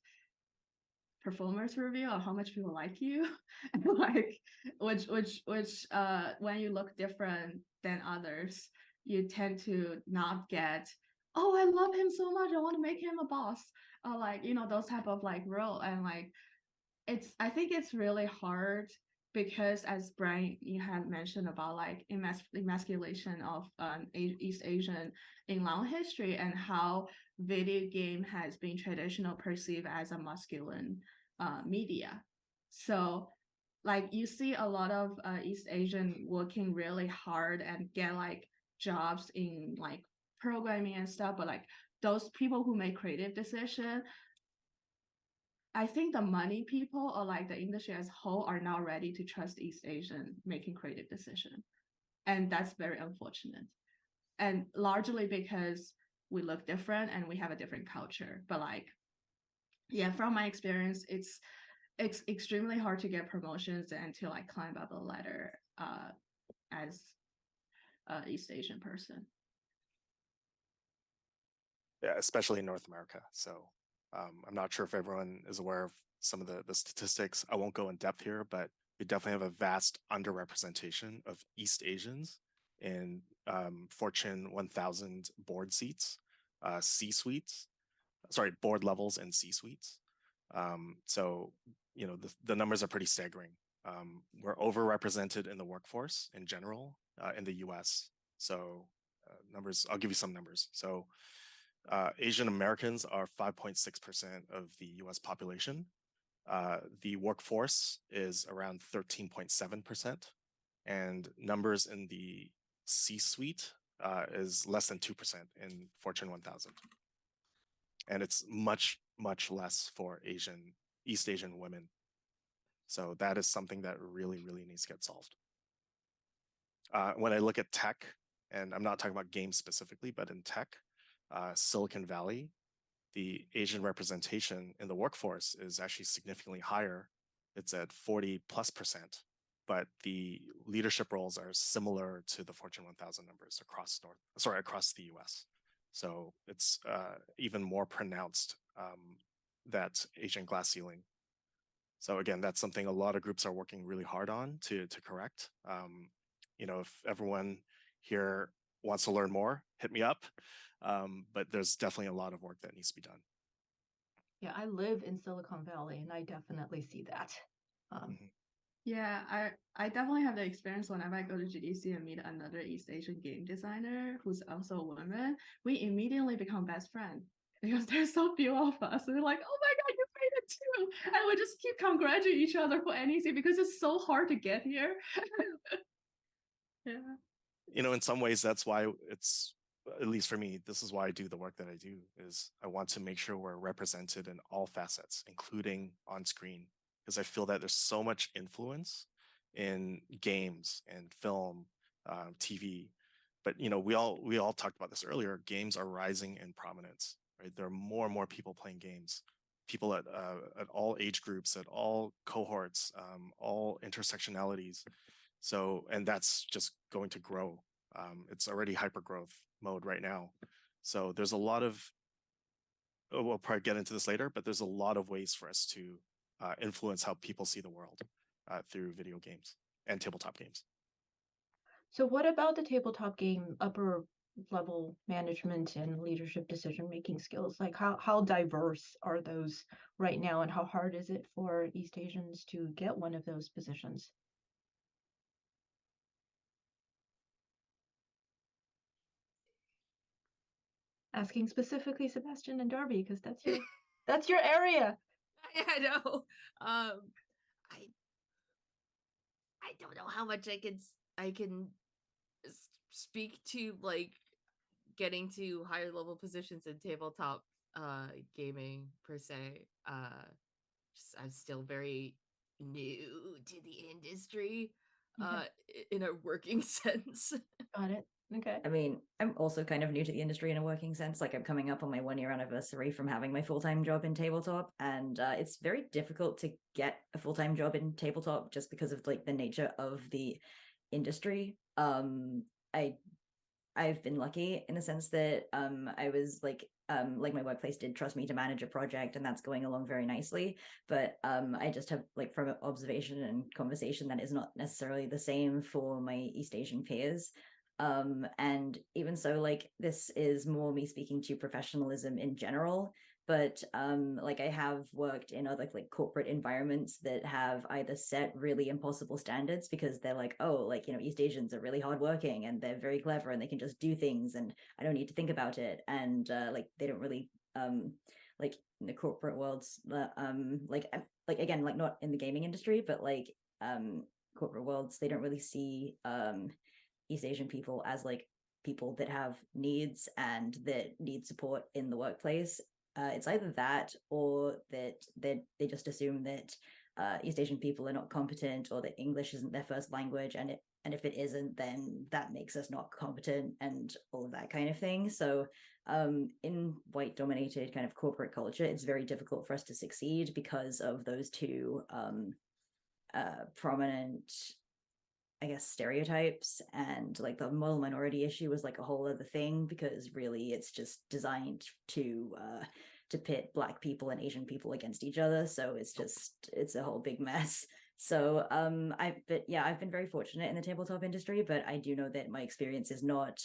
performance review or how much people like you, and like which when you look different than others, you tend to not get, oh, I love him so much, I want to make him a boss, or like those type of like role. And like I think it's really hard because, as Brian you had mentioned about like emasculation of East Asian in long history, and how video game has been traditional perceived as a masculine media. So like you see a lot of East Asian working really hard and get like jobs in like programming and stuff, but like those people who make creative decision, I think the money people or like the industry as a whole are not ready to trust East Asian making creative decision. And that's very unfortunate. And largely because we look different and we have a different culture. But like, yeah, from my experience, it's extremely hard to get promotions and to like climb up the ladder as an East Asian person. Yeah, especially in North America. So I'm not sure if everyone is aware of some of the statistics. I won't go in depth here, but we definitely have a vast underrepresentation of East Asians in Fortune 1000 board seats, C-suites, board levels and C-suites. So, the numbers are pretty staggering. We're overrepresented in the workforce in general in the US. So numbers, I'll give you some numbers. So Asian Americans are 5.6% of the US population. The workforce is around 13.7%, and numbers in the C-suite is less than 2% in Fortune 1000. And it's much, much less for East Asian women. So that is something that really, really needs to get solved. When I look at tech, and I'm not talking about games specifically, but in tech, Silicon Valley, the Asian representation in the workforce is actually significantly higher. It's at 40+%, but the leadership roles are similar to the Fortune 1000 numbers across the US. So it's even more pronounced, that Asian glass ceiling. So again, that's something a lot of groups are working really hard on to correct. If everyone here wants to learn more, hit me up. But there's definitely a lot of work that needs to be done. Yeah, I live in Silicon Valley, and I definitely see that. Yeah, I definitely have the experience whenever I go to GDC and meet another East Asian game designer who's also a woman. We immediately become best friends because there's so few of us. And they're like, oh my God, you made it too. And we just keep congratulating each other for anything because it's so hard to get here. Yeah. In some ways, that's why it's, at least for me, this is why I do the work that I do, is I want to make sure we're represented in all facets, including on screen, because I feel that there's so much influence in games and film, TV. But we all talked about this earlier. Games are rising in prominence, right? There are more and more people playing games. People at all age groups, at all cohorts, all intersectionalities. So, and that's just going to grow. It's already hyper growth mode right now. So there's a lot of, we'll probably get into this later, but there's a lot of ways for us to influence how people see the world through video games and tabletop games. So what about the tabletop game upper level management and leadership decision-making skills? Like how diverse are those right now, and how hard is it for East Asians to get one of those positions? Asking specifically Sebastian and Darby, because that's your area. I know. I don't know how much I can speak to like getting to higher level positions in tabletop gaming per se. I'm still very new to the industry in a working sense. Got it. Okay. I mean, I'm also kind of new to the industry in a working sense. Like I'm coming up on my 1-year anniversary from having my full-time job in tabletop, and it's very difficult to get a full-time job in tabletop just because of like the nature of the industry. I've been lucky in the sense that I was like my workplace did trust me to manage a project, and that's going along very nicely. But I just have like from observation and conversation that is not necessarily the same for my East Asian peers. And even so, like this is more me speaking to professionalism in general. But like I have worked in other like corporate environments that have either set really impossible standards because they're like, oh, like, East Asians are really hardworking and they're very clever and they can just do things and I don't need to think about it. And like they don't really like in the corporate worlds, like again, like not in the gaming industry, but like corporate worlds, they don't really see East Asian people as like people that have needs and that need support in the workplace. It's either that or that they just assume that East Asian people are not competent or that English isn't their first language, and if it isn't, then that makes us not competent and all of that kind of thing. So in white dominated kind of corporate culture, it's very difficult for us to succeed because of those two prominent, I guess, stereotypes. And like the model minority issue was like a whole other thing because really it's just designed to pit Black people and Asian people against each other. So it's a whole big mess. So I've been very fortunate in the tabletop industry, but I do know that my experience is not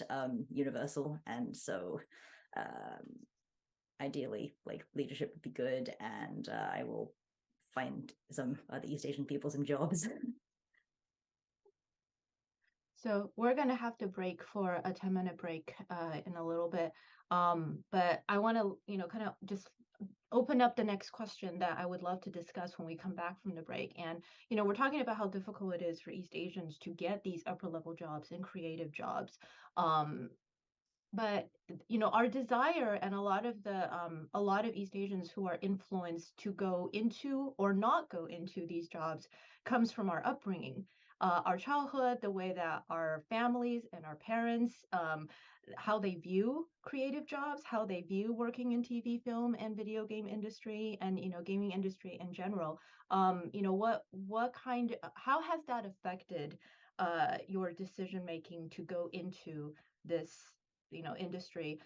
universal, and so ideally like leadership would be good, and I will find some other East Asian people some jobs. So we're going to have to break for a 10-minute break in a little bit. But I want to, kind of just open up the next question that I would love to discuss when we come back from the break. And, we're talking about how difficult it is for East Asians to get these upper level jobs and creative jobs. But our desire, and a lot of East Asians who are influenced to go into or not go into these jobs comes from our upbringing, our childhood, the way that our families and our parents, how they view creative jobs, how they view working in TV, film, and video game industry, and gaming industry in general. How has that affected your decision making to go into this industry,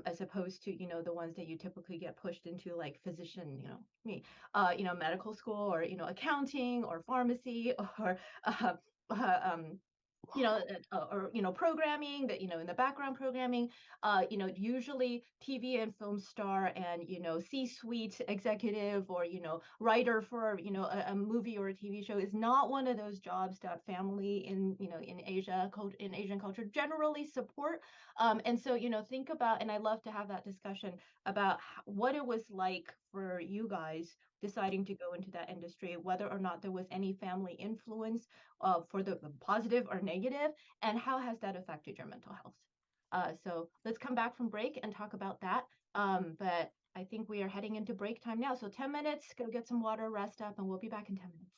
as opposed to the ones that you typically get pushed into, like physician, medical school, or accounting or pharmacy, or uh, um, or programming, that in the background programming, usually TV and film star, and C-suite executive, or writer for a movie or a TV show is not one of those jobs that family in Asian culture generally support. And so think about, and I love to have that discussion about what it was like for you guys deciding to go into that industry, whether or not there was any family influence for the positive or negative, and how has that affected your mental health? So let's come back from break and talk about that. But I think we are heading into break time now. So 10 minutes, go get some water, rest up, and we'll be back in 10 minutes.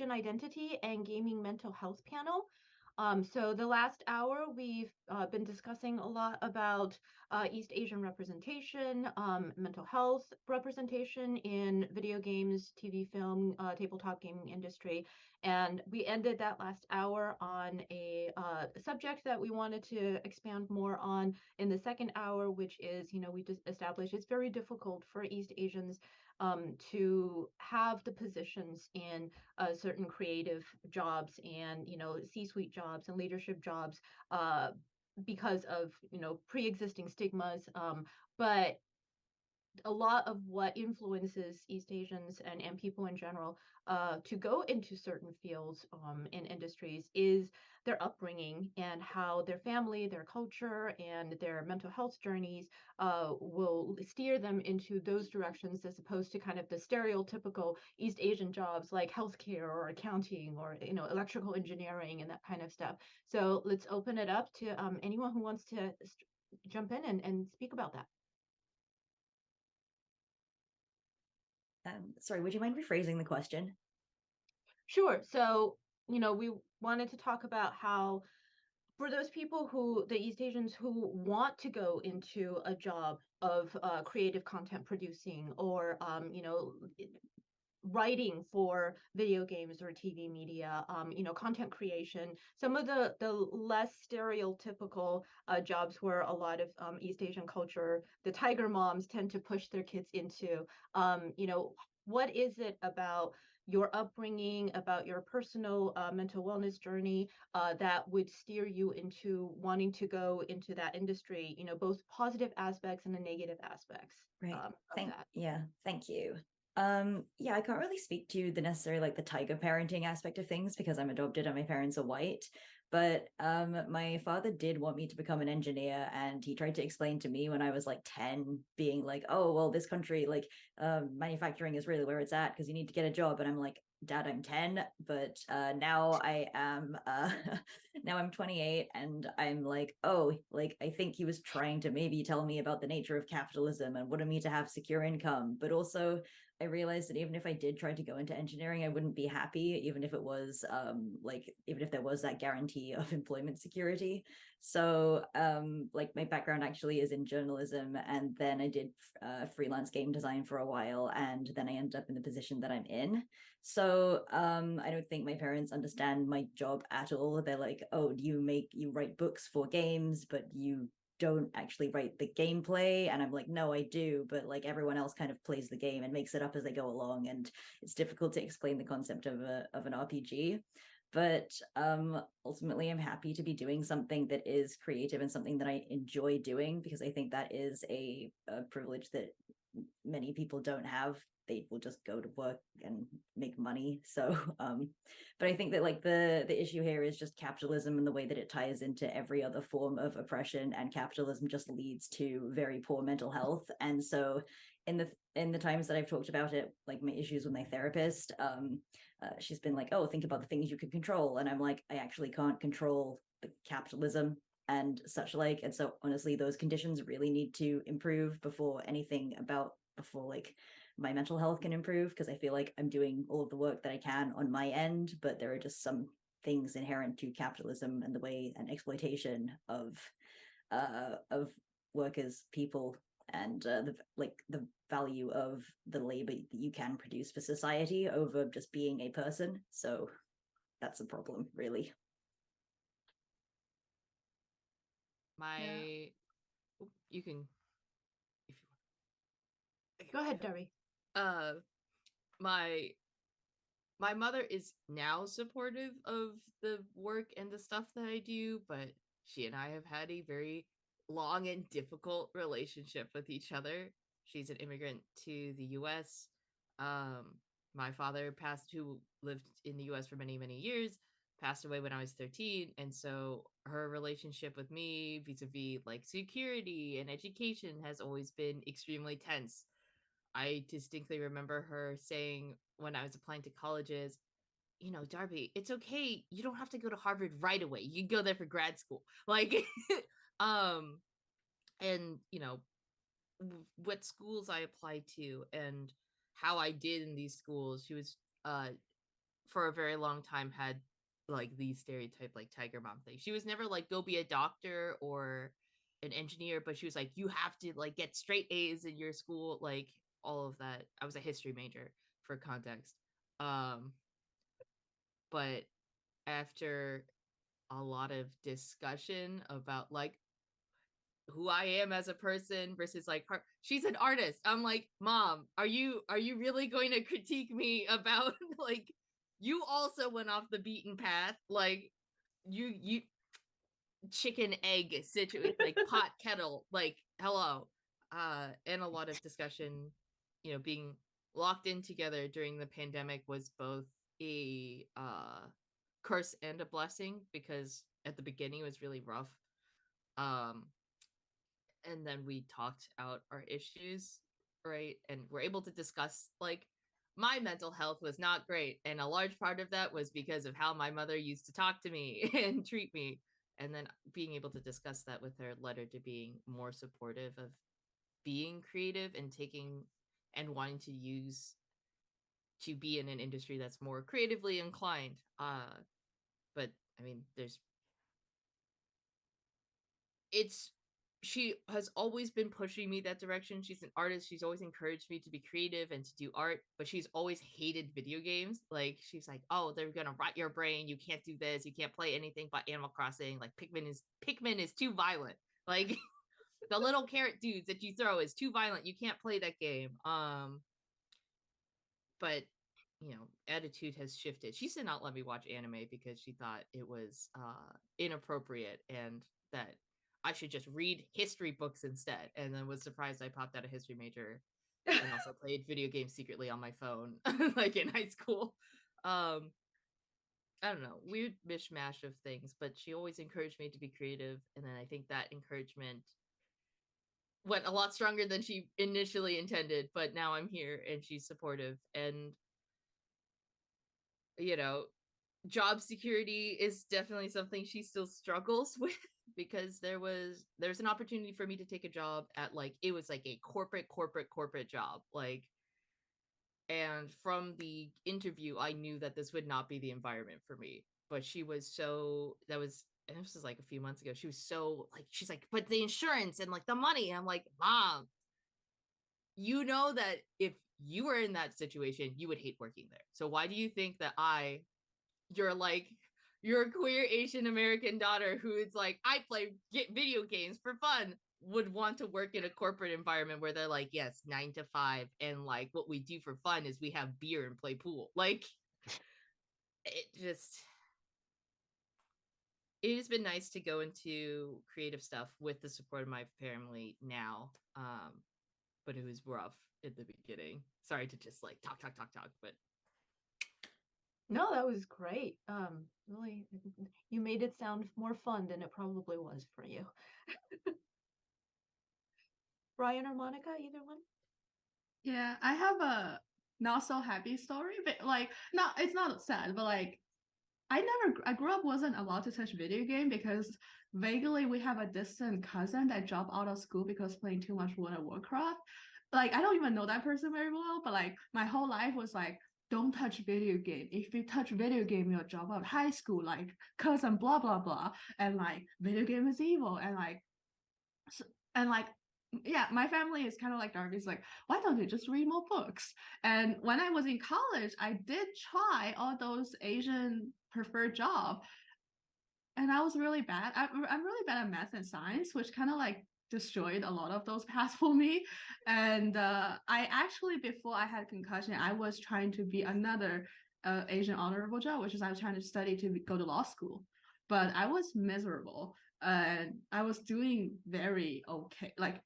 Asian Identity and Gaming Mental Health panel. So the last hour, we've been discussing a lot about East Asian representation, mental health representation in video games, TV, film, tabletop gaming industry. And we ended that last hour on a subject that we wanted to expand more on in the second hour, which is, we just established it's very difficult for East Asians to have the positions in certain creative jobs and C-suite jobs and leadership jobs because of pre-existing stigmas. But a lot of what influences East Asians and people in general to go into certain fields in industries is their upbringing and how their family, their culture, and their mental health journeys will steer them into those directions as opposed to kind of the stereotypical East Asian jobs like healthcare or accounting or electrical engineering and that kind of stuff. So let's open it up to anyone who wants to jump in and speak about that. Sorry, would you mind rephrasing the question? Sure. So, we wanted to talk about how for those people the East Asians who want to go into a job of creative content producing or, writing for video games or TV media, content creation, some of the less stereotypical jobs where a lot of East Asian culture, the tiger moms tend to push their kids into, what is it about your upbringing, about your personal mental wellness journey that would steer you into wanting to go into that industry, both positive aspects and the negative aspects. Right. Thank you. Yeah, I can't really speak to the necessary like the tiger parenting aspect of things because I'm adopted and my parents are white. But my father did want me to become an engineer, and he tried to explain to me when I was like 10, being like, "Oh, well, this country, like, manufacturing is really where it's at because you need to get a job." And I'm like, "Dad, I'm 10, but now I am now I'm 28, and I'm like, oh, like I think he was trying to maybe tell me about the nature of capitalism and wanted me to have secure income, but also." I realized that even if I did try to go into engineering, I wouldn't be happy, even if it was even if there was that guarantee of employment security. So like my background actually is in journalism, and then I did freelance game design for a while, and then I ended up in the position that I'm in. So I don't think my parents understand my job at all. They're like, oh, you write books for games, but you don't actually write the gameplay. And I'm like, no, I do, but like everyone else kind of plays the game and makes it up as they go along, and it's difficult to explain the concept of an RPG. But ultimately I'm happy to be doing something that is creative and something that I enjoy doing, because I think that is a privilege that many people don't have. They will just go to work and make money. So but I think that like the issue here is just capitalism and the way that it ties into every other form of oppression, and capitalism just leads to very poor mental health. And so in the times that I've talked about it, like my issues with my therapist, she's been like, oh, think about the things you can control, and I'm like, I actually can't control the capitalism and such like. And so honestly, those conditions really need to improve before like my mental health can improve, because I feel like I'm doing all of the work that I can on my end, but there are just some things inherent to capitalism and the way and exploitation of workers, people, and the value of the labor that you can produce for society over just being a person. So that's a problem, really. You can, if you go ahead, Darby. My mother is now supportive of the work and the stuff that I do, but she and I have had a very long and difficult relationship with each other. She's an immigrant to the US. My father who lived in the US for many, many years, passed away when I was 13. And so her relationship with me vis-a-vis like security and education has always been extremely tense. I distinctly remember her saying when I was applying to colleges, Darby, it's okay. You don't have to go to Harvard right away. You can go there for grad school. Like, and, what schools I applied to and how I did in these schools. She was for a very long time had like the stereotype like tiger mom thing. She was never like go be a doctor or an engineer, but she was like you have to like get straight A's in your school, like all of that. I was a history major for context. But after a lot of discussion about like who I am as a person versus like her, she's an artist. I'm like, Mom, are you really going to critique me about like you also went off the beaten path? Like you chicken egg situation, like pot kettle, like hello. And a lot of discussion, you know, being locked in together during the pandemic was both a curse and a blessing, because at the beginning it was really rough. Um and then we talked out our issues, right? And we're able to discuss like my mental health was not great, and a large part of that was because of how my mother used to talk to me and treat me. And then being able to discuss that with her led her to being more supportive of being creative and taking and wanting to use to be in an industry that's more creatively inclined. But I mean, it's she has always been pushing me that direction. She's an artist. She's always encouraged me to be creative and to do art, but she's always hated video games. Like she's like, "Oh, they're gonna rot your brain. You can't do this. You can't play anything but Animal Crossing. Like Pikmin is too violent. Like the little carrot dudes that you throw is too violent. You can't play that game." But you know, attitude has shifted. She did not let me watch anime because she thought it was inappropriate and that I should just read history books instead, and then was surprised I popped out a history major and also played video games secretly on my phone like in high school. I don't know, weird mishmash of things, but she always encouraged me to be creative, and then I think that encouragement went a lot stronger than she initially intended, but now I'm here and she's supportive. And you know, job security is definitely something she still struggles with, because there's an opportunity for me to take a job at like it was like a corporate job, like, and from the interview I knew that this would not be the environment for me. But she was so that was and this was like a few months ago. She was so like she's like, but the insurance and like the money. I'm like, Mom, you know that if you were in that situation, you would hate working there. So why do you think that your queer Asian American daughter who is like, I play video games for fun, would want to work in a corporate environment where they're like, yes, 9 to 5, and like what we do for fun is we have beer and play pool. Like it has been nice to go into creative stuff with the support of my family now. But it was rough at the beginning. Sorry to just like talk, but No, that was great. Really, you made it sound more fun than it probably was for you. Brian or Monica, either one? Yeah, I have a not so happy story, but like, not it's not sad, but like, I grew up wasn't allowed to touch video game because vaguely we have a distant cousin that dropped out of school because playing too much World of Warcraft. Like, I don't even know that person very well, but like my whole life was like, don't touch video game. If you touch video game, you'll drop out of high school, like cousin blah blah blah. And like video game is evil. And like and like yeah, my family is kind of like Darby's, like, why don't you just read more books? And when I was in college, I did try all those Asian preferred job, and I was really bad. I'm really bad at math and science, which kind of like destroyed a lot of those paths for me. And I actually, before I had concussion, I was trying to be another Asian honorable job, which is I was trying to study to go to law school, but I was miserable. And I was doing very okay. Like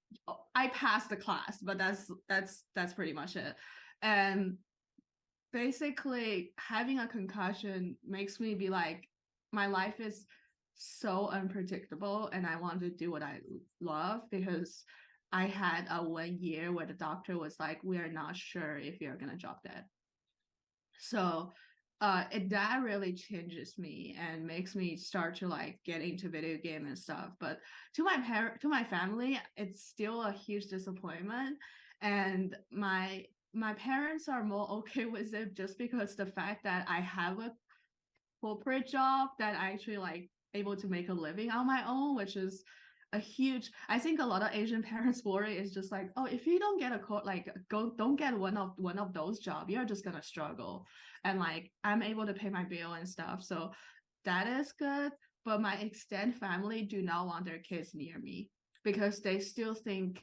I passed the class, but that's pretty much it. And basically, having a concussion makes me be like, my life is so unpredictable, and I want to do what I love, because I had a 1 year where the doctor was like, we are not sure if you're gonna drop dead. So that really changes me and makes me start to like get into video game and stuff. But to my family, it's still a huge disappointment. And my my parents are more okay with it just because the fact that I have a corporate job that I actually like able to make a living on my own, which is a huge. I think a lot of Asian parents worry is just like, oh, if you don't get a don't get one of those jobs, you're just gonna struggle. And like I'm able to pay my bill and stuff, so that is good. But my extended family do not want their kids near me because they think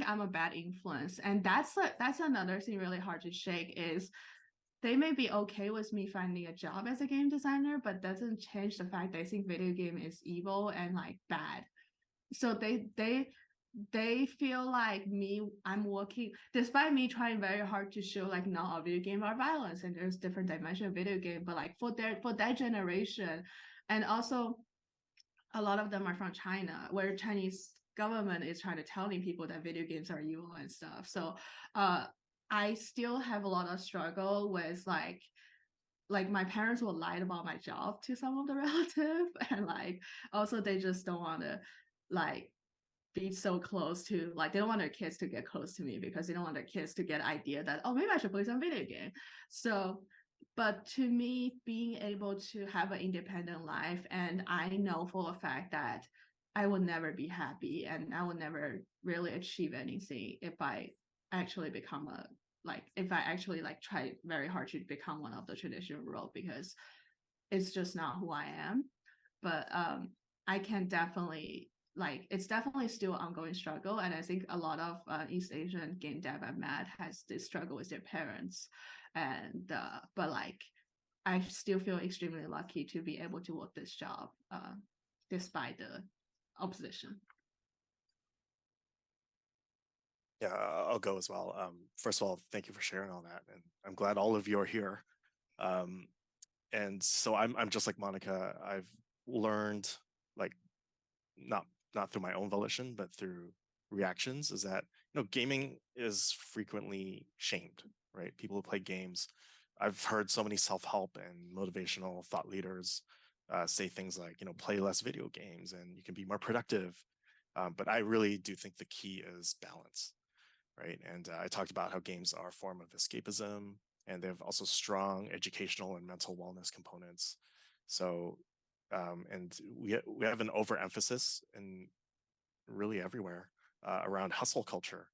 I'm a bad influence, and that's another thing really hard to shake is they may be okay with me finding a job as a game designer, but doesn't change the fact they think video game is evil and like bad. So they feel like I'm working despite me trying very hard to show like not all video game are violence and there's different dimension of video game, but like for that generation, and also a lot of them are from China, where Chinese government is trying to telling people that video games are evil and stuff. So I still have a lot of struggle with like my parents will lie about my job to some of the relative, and like also they just don't want to like be so close to like they don't want their kids to get close to me because they don't want their kids to get idea that oh maybe I should play some video game. So but to me being able to have an independent life, and I know for a fact that I will never be happy and I will never really achieve anything if I actually become a like if I actually like try very hard to become one of the traditional role, because it's just not who I am. But I can definitely like it's definitely still an ongoing struggle, and I think a lot of East Asian game dev I've met has this struggle with their parents, and but like I still feel extremely lucky to be able to work this job despite the opposition. Yeah, I'll go as well. First of all, thank you for sharing all that, and I'm glad all of you are here. And so I'm just like Monica. I've learned, like, not through my own volition, but through reactions, is that gaming is frequently shamed, right? People who play games. I've heard so many self-help and motivational thought leaders say things like, play less video games and you can be more productive. But I really do think the key is balance, right? And I talked about how games are a form of escapism, and they have also strong educational and mental wellness components. So, and we have an overemphasis in really everywhere around hustle culture,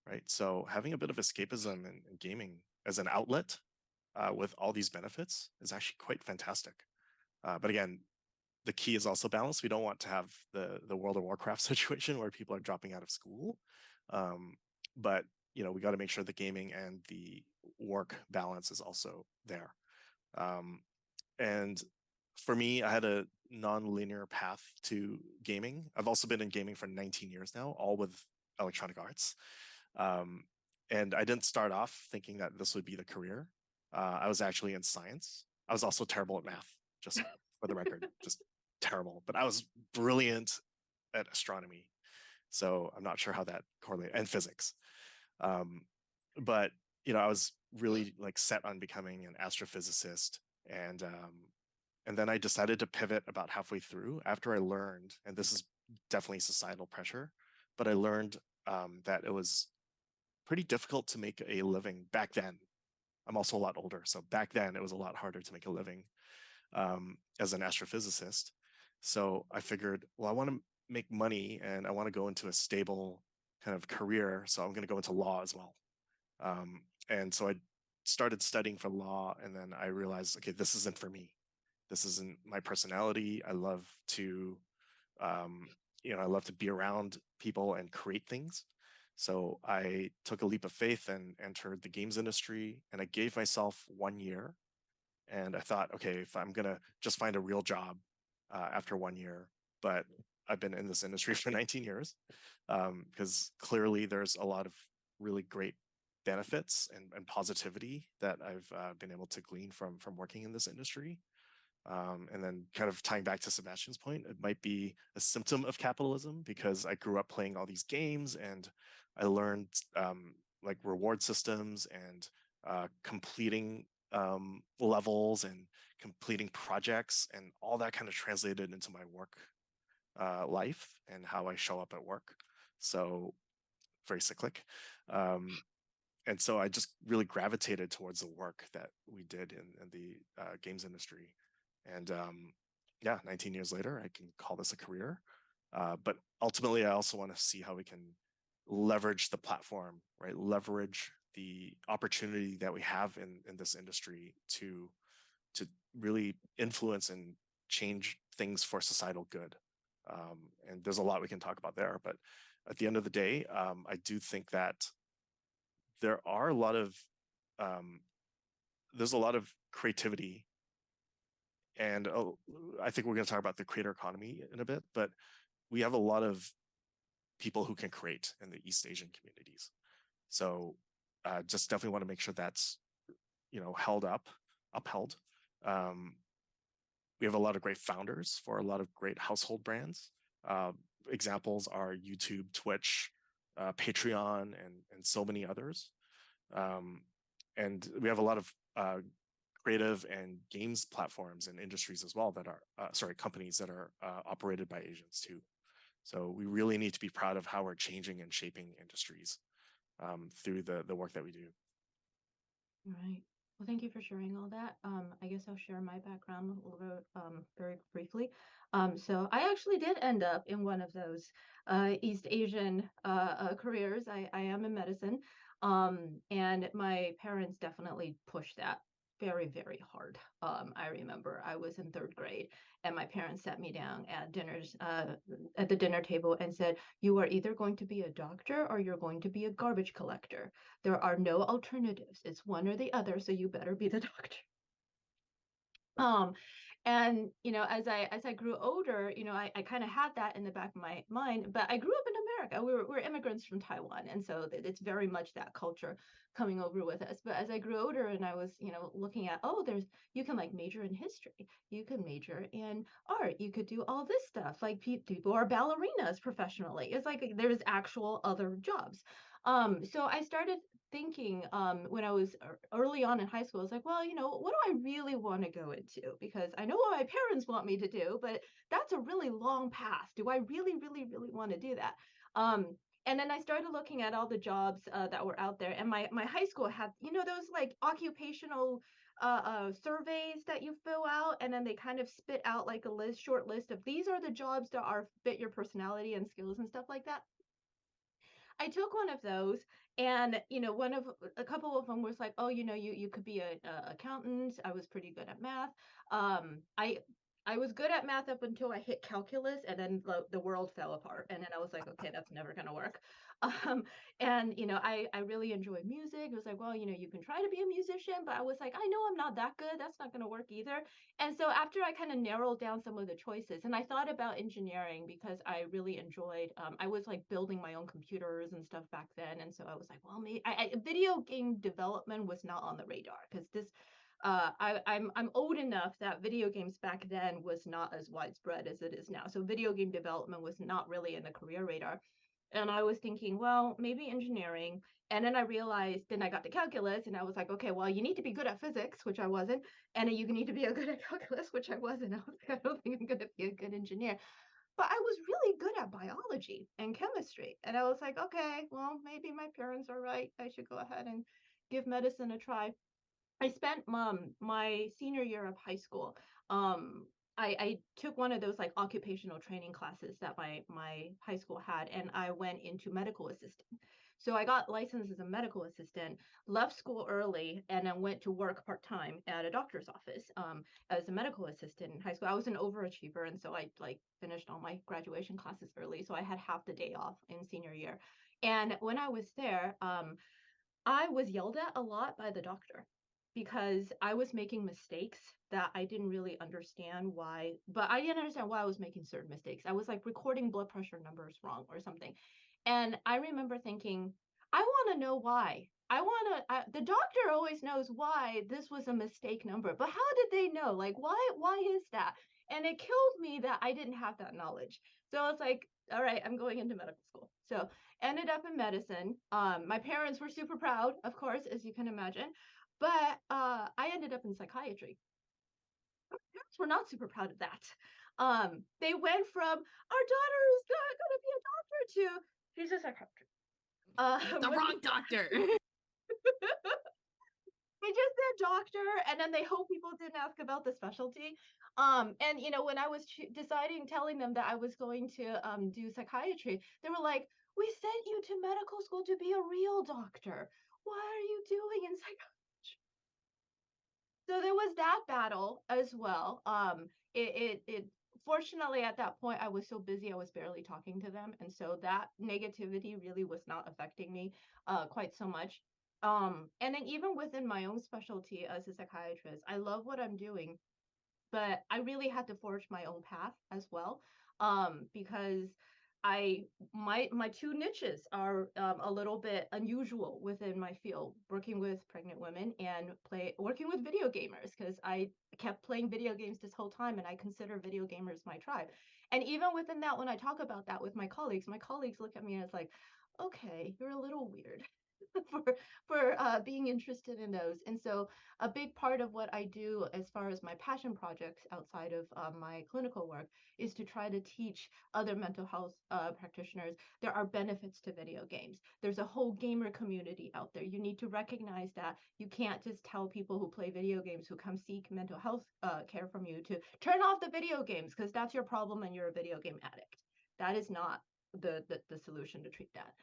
right? So having a bit of escapism in gaming as an outlet with all these benefits is actually quite fantastic. But again, the key is also balance. We don't want to have the World of Warcraft situation where people are dropping out of school. But we got to make sure the gaming and the work balance is also there. And for me, I had a non-linear path to gaming. I've also been in gaming for 19 years now, all with electronic arts. And I didn't start off thinking that this would be the career. I was actually in science. I was also terrible at math, just for the record, just terrible. But I was brilliant at astronomy. So I'm not sure how that correlates, and physics. But I was really like set on becoming an astrophysicist, and then I decided to pivot about halfway through after I learned, and this is definitely societal pressure, but I learned that it was pretty difficult to make a living back then. I'm also a lot older, so back then it was a lot harder to make a living as an astrophysicist. So I figured, well, I want to make money and I want to go into a stable kind of career, so I'm going to go into law as well. And so I started studying for law, and then I realized, okay, this isn't for me. This isn't my personality. I love to, I love to be around people and create things. So I took a leap of faith and entered the games industry, and I gave myself 1 year. And I thought, okay, if I'm going to just find a real job after 1 year, but I've been in this industry for 19 years, because clearly there's a lot of really great benefits and positivity that I've been able to glean from working in this industry. And then kind of tying back to Sebastian's point, it might be a symptom of capitalism because I grew up playing all these games and I learned like reward systems and completing levels and completing projects, and all that kind of translated into my work life and how I show up at work. So very cyclic. and so I just really gravitated towards the work that we did in the games industry. And yeah, 19 years later, I can call this a career. But ultimately, I also want to see how we can leverage the platform, right? Leverage the opportunity that we have in this industry to really influence and change things for societal good. And there's a lot we can talk about there. But at the end of the day, I do think that there are a lot of there's a lot of creativity, and I think we're going to talk about the creator economy in a bit, but we have a lot of people who can create in the East Asian communities. So just definitely want to make sure that's upheld. We have a lot of great founders for a lot of great household brands. Examples are YouTube, Twitch, Patreon, and so many others. And we have a lot of creative and games platforms and industries as well that are companies that are operated by Asians too. So we really need to be proud of how we're changing and shaping industries through the work that we do. Right. Well, thank you for sharing all that. I guess I'll share my background a little bit, very briefly. So I actually did end up in one of those East Asian careers. I am in medicine, and my parents definitely pushed that very, very hard. I remember I was in third grade, and my parents sat me down at at the dinner table and said, "You are either going to be a doctor or you're going to be a garbage collector. There are no alternatives. It's one or the other, so you better be the doctor." And as I grew older, I kind of had that in the back of my mind, but I grew up in America. We're immigrants from Taiwan, and so it's very much that culture coming over with us. But as I grew older and I was looking at, you can like major in history, you can major in art, you could do all this stuff, like people are ballerinas professionally. It's like there's actual other jobs. So I started thinking when I was early on in high school. I was like, well, what do I really want to go into? Because I know what my parents want me to do, but that's a really long path. Do I really, really, really want to do that? And then I started looking at all the jobs that were out there, and my high school had, those like occupational surveys that you fill out, and then they kind of spit out like a short list of these are the jobs that are fit your personality and skills and stuff like that. I took one of those, and a couple of them was like, oh, you could be a accountant. I was pretty good at math. I was good at math up until I hit calculus, and then the world fell apart, and then I was like, okay, that's never gonna work. And I really enjoy music. It was like, well, you can try to be a musician, but I was like, I know I'm not that good. That's not gonna work either. And so after I kind of narrowed down some of the choices, and I thought about engineering because I really enjoyed, I was like building my own computers and stuff back then. And so I was like, well, maybe video game development was not on the radar because I'm old enough that video games back then was not as widespread as it is now. So video game development was not really in the career radar. And I was thinking, well, maybe engineering. And then I realized, then I got to calculus, and I was like, okay, well, you need to be good at physics, which I wasn't. And you need to be good at calculus, which I wasn't. I was like, I don't think I'm going to be a good engineer. But I was really good at biology and chemistry. And I was like, okay, well, maybe my parents are right. I should go ahead and give medicine a try. I spent my senior year of high school. I took one of those like occupational training classes that my high school had, and I went into medical assistant. So I got licensed as a medical assistant, left school early, and then went to work part time at a doctor's office as a medical assistant in high school. I was an overachiever, and so I like finished all my graduation classes early. So I had half the day off in senior year. And when I was there, I was yelled at a lot by the doctor because I was making mistakes that I didn't really understand why, but I didn't understand why I was making certain mistakes. I was like recording blood pressure numbers wrong or something. And I remember thinking, I want to know why. The doctor always knows why this was a mistake number, but how did they know? Like, why is that? And it killed me that I didn't have that knowledge. So I was like, all right, I'm going into medical school. So ended up in medicine. My parents were super proud, of course, as you can imagine, but I ended up in psychiatry. My parents were not super proud of that. They went from our daughter is going to be a doctor to she's a psychiatrist. The wrong doctor. They just said doctor, and then they hope people didn't ask about the specialty. And when I was telling them that I was going to do psychiatry, they were like, "We sent you to medical school to be a real doctor. What are you doing in psychiatry?" So there was that battle as well. It fortunately at that point I was so busy I was barely talking to them, and so that negativity really was not affecting me quite so much. And then even within my own specialty as a psychiatrist, I love what I'm doing, but I really had to forge my own path as well, because my two niches are a little bit unusual within my field, working with pregnant women and working with video gamers, because I kept playing video games this whole time, and I consider video gamers my tribe. And even within that, when I talk about that with my colleagues look at me as like, okay, you're a little weird. For being interested in those. And so a big part of what I do as far as my passion projects outside of my clinical work is to try to teach other mental health practitioners there are benefits to video games. There's a whole gamer community out there. You need to recognize that you can't just tell people who play video games who come seek mental health care from you to turn off the video games because that's your problem and you're a video game addict. That is not the solution to treat that.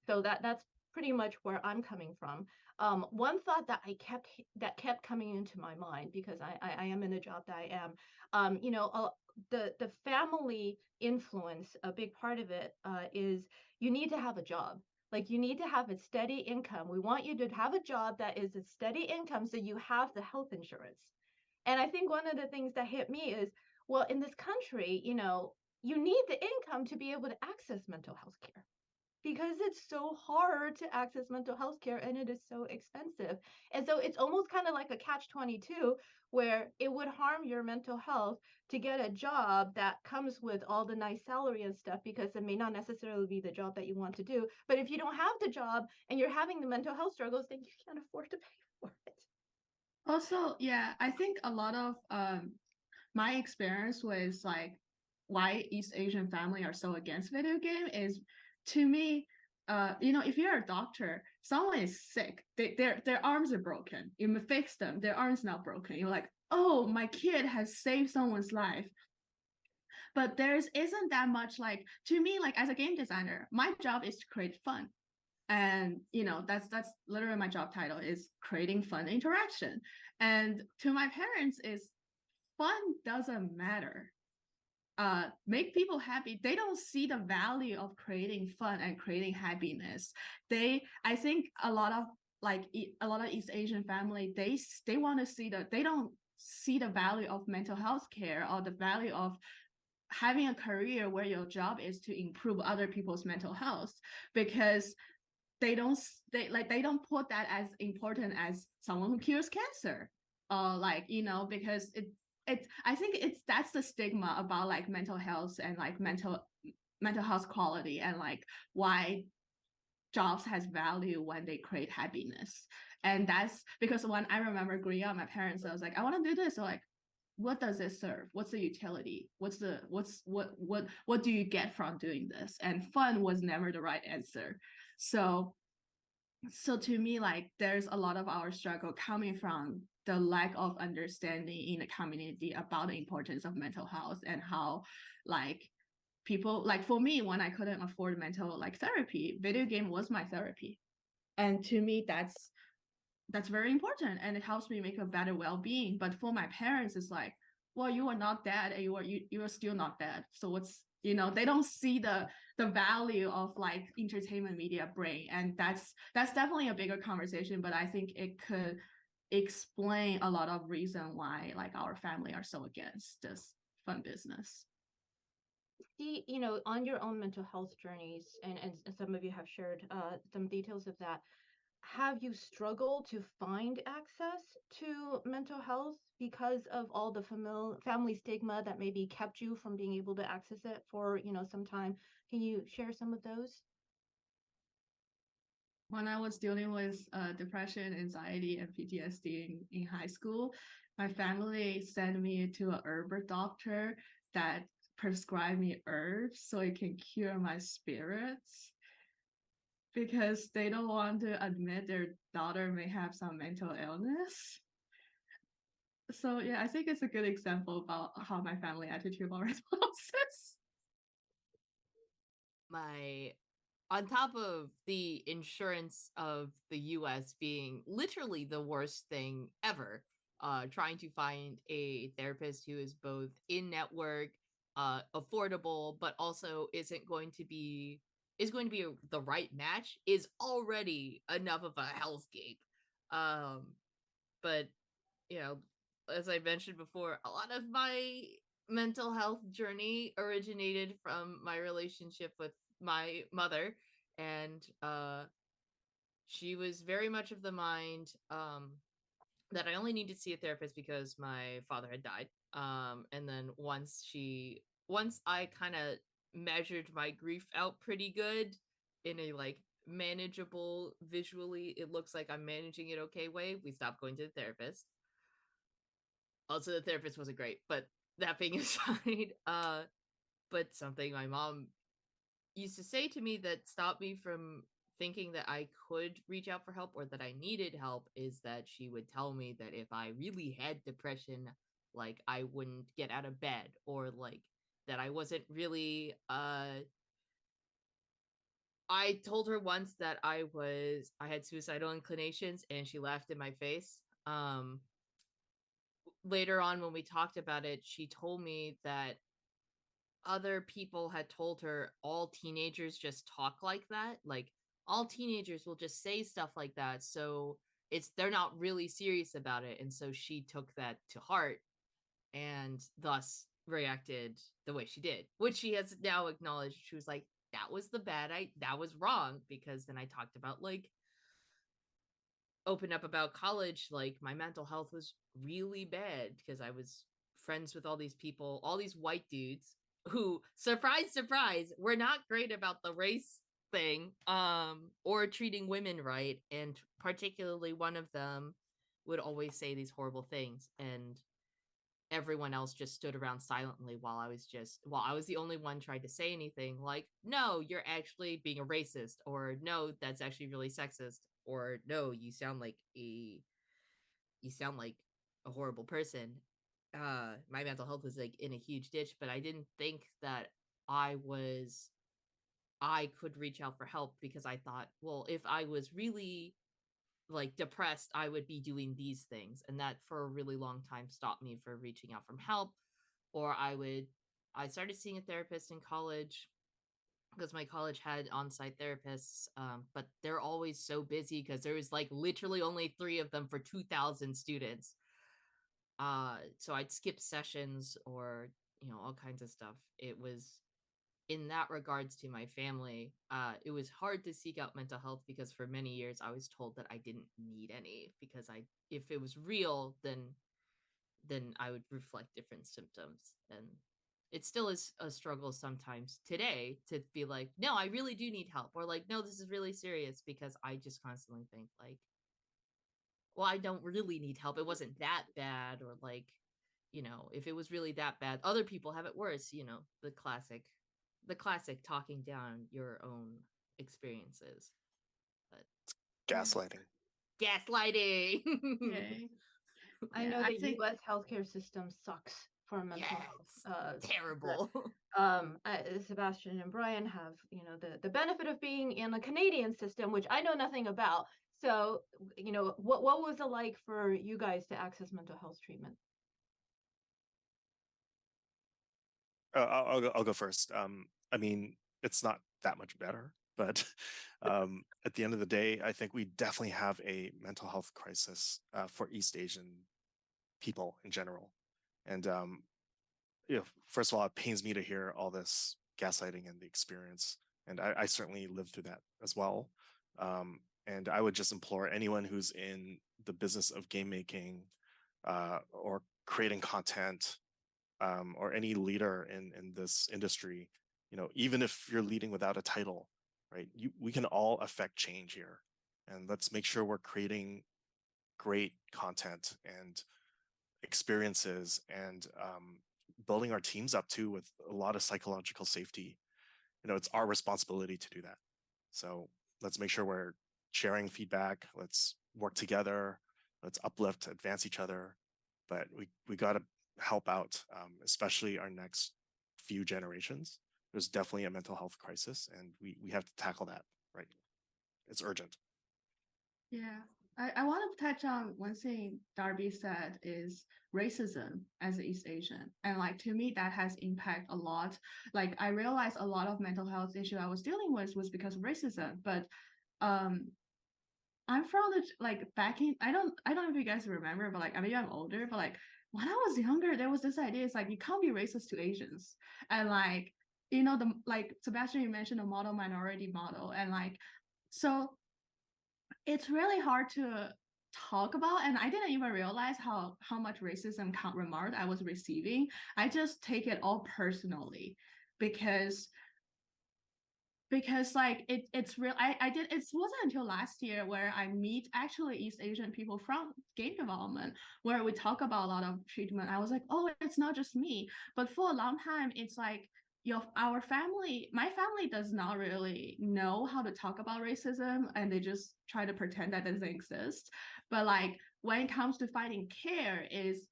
So that's pretty much where I'm coming from. One thought that kept coming into my mind, because I am in the job that I am, the family influence, a big part of it is you need to have a job. Like you need to have a steady income. We want you to have a job that is a steady income so you have the health insurance. And I think one of the things that hit me is, well, in this country, you need the income to be able to access mental health care, because it's so hard to access mental health care and it is so expensive. And so it's almost kind of like a catch-22, where it would harm your mental health to get a job that comes with all the nice salary and stuff, because it may not necessarily be the job that you want to do. But if you don't have the job and you're having the mental health struggles, then you can't afford to pay for it. Also, yeah, I think a lot of my experience with like why East Asian family are so against video game is, to me, if you're a doctor, someone is sick, their arms are broken, you fix them, their arms not broken, you're like, oh, my kid has saved someone's life. But there's isn't that much, like, to me, like as a game designer, my job is to create fun. And that's literally my job title, is creating fun interaction. And to my parents is, fun doesn't matter. Make people happy. They don't see the value of creating fun and creating happiness. I think a lot of East Asian family, they want to see they don't see the value of mental health care, or the value of having a career where your job is to improve other people's mental health, because they don't put that as important as someone who cures cancer, because I think that's the stigma about like mental health and like mental health quality, and like why jobs has value when they create happiness. And that's because when I remember growing up, my parents, I was like, I want to do this. So like, what does it serve? What's the utility? What do you get from doing this? And fun was never the right answer. So to me, like, there's a lot of our struggle coming from the lack of understanding in the community about the importance of mental health, and how, like, people, like, for me, when I couldn't afford mental like therapy, video game was my therapy. And to me, that's very important, and it helps me make a better well-being. But for my parents, it's like, well, you are not dead, and you are still not dead. So what's, they don't see the value of like entertainment media bring. And that's definitely a bigger conversation, but I think it could explain a lot of reason why like our family are so against this fun business. See, on your own mental health journeys, and some of you have shared some details of that, have you struggled to find access to mental health because of all the family stigma that maybe kept you from being able to access it for, some time? Can you share some of those? When I was dealing with depression, anxiety, and PTSD in high school, my family sent me to a herb doctor that prescribed me herbs so it can cure my spirits. because they don't want to admit their daughter may have some mental illness. So yeah, I think it's a good example about how my family attitude about responses. On top of the insurance of the US being literally the worst thing ever, trying to find a therapist who is both in network, affordable, but also is going to be the right match is already enough of a hellscape. But you know, as I mentioned before, a lot of my mental health journey originated from my relationship with my mother, and she was very much of the mind that I only needed to see a therapist because my father had died. And then once I kind of measured my grief out pretty good in a like manageable, visually it looks like I'm managing it okay way, we stopped going to the therapist. Also, the therapist wasn't great, but that being aside, but something my mom used to say to me that stopped me from thinking that I could reach out for help or that I needed help is that she would tell me that if I really had depression, like I wouldn't get out of bed, or like that I wasn't really I told her once that I had suicidal inclinations, and she laughed in my face. Later on when we talked about it, she told me that other people had told her all teenagers just talk like that. Like all teenagers will just say stuff like that. So they're not really serious about it. And so she took that to heart and thus reacted the way she did, which she has now acknowledged. She was like, that was wrong, because then I talked about like open up about college, like my mental health was really bad because I was friends with all these people, all these white dudes who, surprise, surprise, were not great about the race thing, or treating women right. And particularly one of them would always say these horrible things, and everyone else just stood around silently while I was the only one tried to say anything like, no, you're actually being a racist, or no, that's actually really sexist, or no, you sound like a horrible person. My mental health was like in a huge ditch, but I didn't think that I could reach out for help, because I thought, well, if I was really like depressed, I would be doing these things. And that for a really long time stopped me for reaching out for help. Or I started seeing a therapist in college because my college had on-site therapists, but they're always so busy because there was like literally only 3 of them for 2,000 students. So I'd skip sessions, or all kinds of stuff. It was, in that regards to my family, it was hard to seek out mental health because for many years I was told that I didn't need any, because if it was real, then I would reflect different symptoms. And it still is a struggle sometimes today to be like, no, I really do need help, or like, no, this is really serious, because I just constantly think like, well, I don't really need help. It wasn't that bad, or like, if it was really that bad, other people have it worse, the classic talking down your own experiences. But Gaslighting. gaslighting. Yay. I Yeah, know I the think- U.S. healthcare system sucks for mental Yes, health. terrible. Sebastian and Brian have, the benefit of being in a Canadian system, which I know nothing about. So, what was it like for you guys to access mental health treatment? I'll go first. I mean, it's not that much better, but at the end of the day, I think we definitely have a mental health crisis for East Asian people in general. And first of all, it pains me to hear all this gaslighting and the experience, and I certainly lived through that as well. And I would just implore anyone who's in the business of game making or creating content, or any leader in this industry, even if you're leading without a title, right? We can all affect change here, and let's make sure we're creating great content and experiences, and building our teams up too with a lot of psychological safety. It's our responsibility to do that. So let's make sure we're sharing feedback. Let's work together. Let's uplift, advance each other. But we got to help out, especially our next few generations. There's definitely a mental health crisis, and we have to tackle that, right? It's urgent. Yeah. I want to touch on one thing Darby said is racism as an East Asian. And like to me, that has impact a lot. Like I realized a lot of mental health issue I was dealing with was because of racism. But um I'm from the like back in I don't know if you guys remember, but like maybe I'm older, but like when I was younger, there was this idea, it's like you can't be racist to Asians. And like, the like Sebastian, you mentioned the model minority model. And like so it's really hard to talk about, and I didn't even realize how much racism remark I was receiving. I just take it all personally because like it's real. I did it wasn't until last year where I meet actually East Asian people from game development where we talk about a lot of treatment. I was like, oh, it's not just me. But for a long time it's like my family does not really know how to talk about racism, and they just try to pretend that doesn't exist. But like when it comes to finding care, is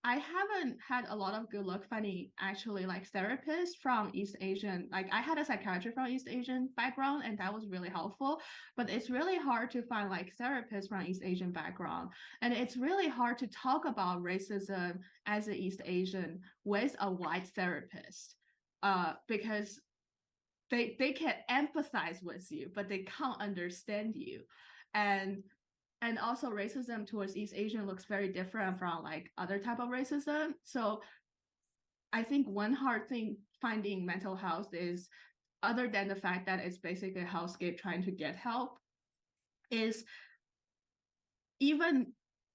I haven't had a lot of good luck finding actually like therapists from East Asian. Like I had a psychiatrist from East Asian background, and that was really helpful. But it's really hard to find like therapists from East Asian background, and it's really hard to talk about racism as an East Asian with a white therapist, because they can empathize with you, but they can't understand you, and also racism towards East Asian looks very different from like other type of racism. So I think one hard thing finding mental health is, other than the fact that it's basically a hellscape trying to get help, is even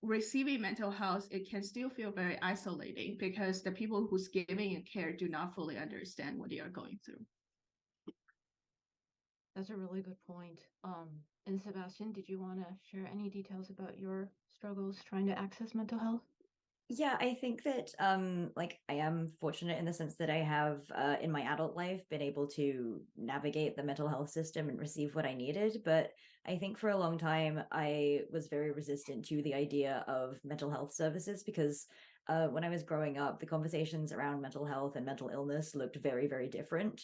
receiving mental health, it can still feel very isolating because the people who's giving you care do not fully understand what you are going through. That's a really good point. And Sebastian, did you want to share any details about your struggles trying to access mental health? Yeah, I think that like I am fortunate in the sense that I have in my adult life been able to navigate the mental health system and receive what I needed, but I think for a long time I was very resistant to the idea of mental health services because when I was growing up, the conversations around mental health and mental illness looked very, very different.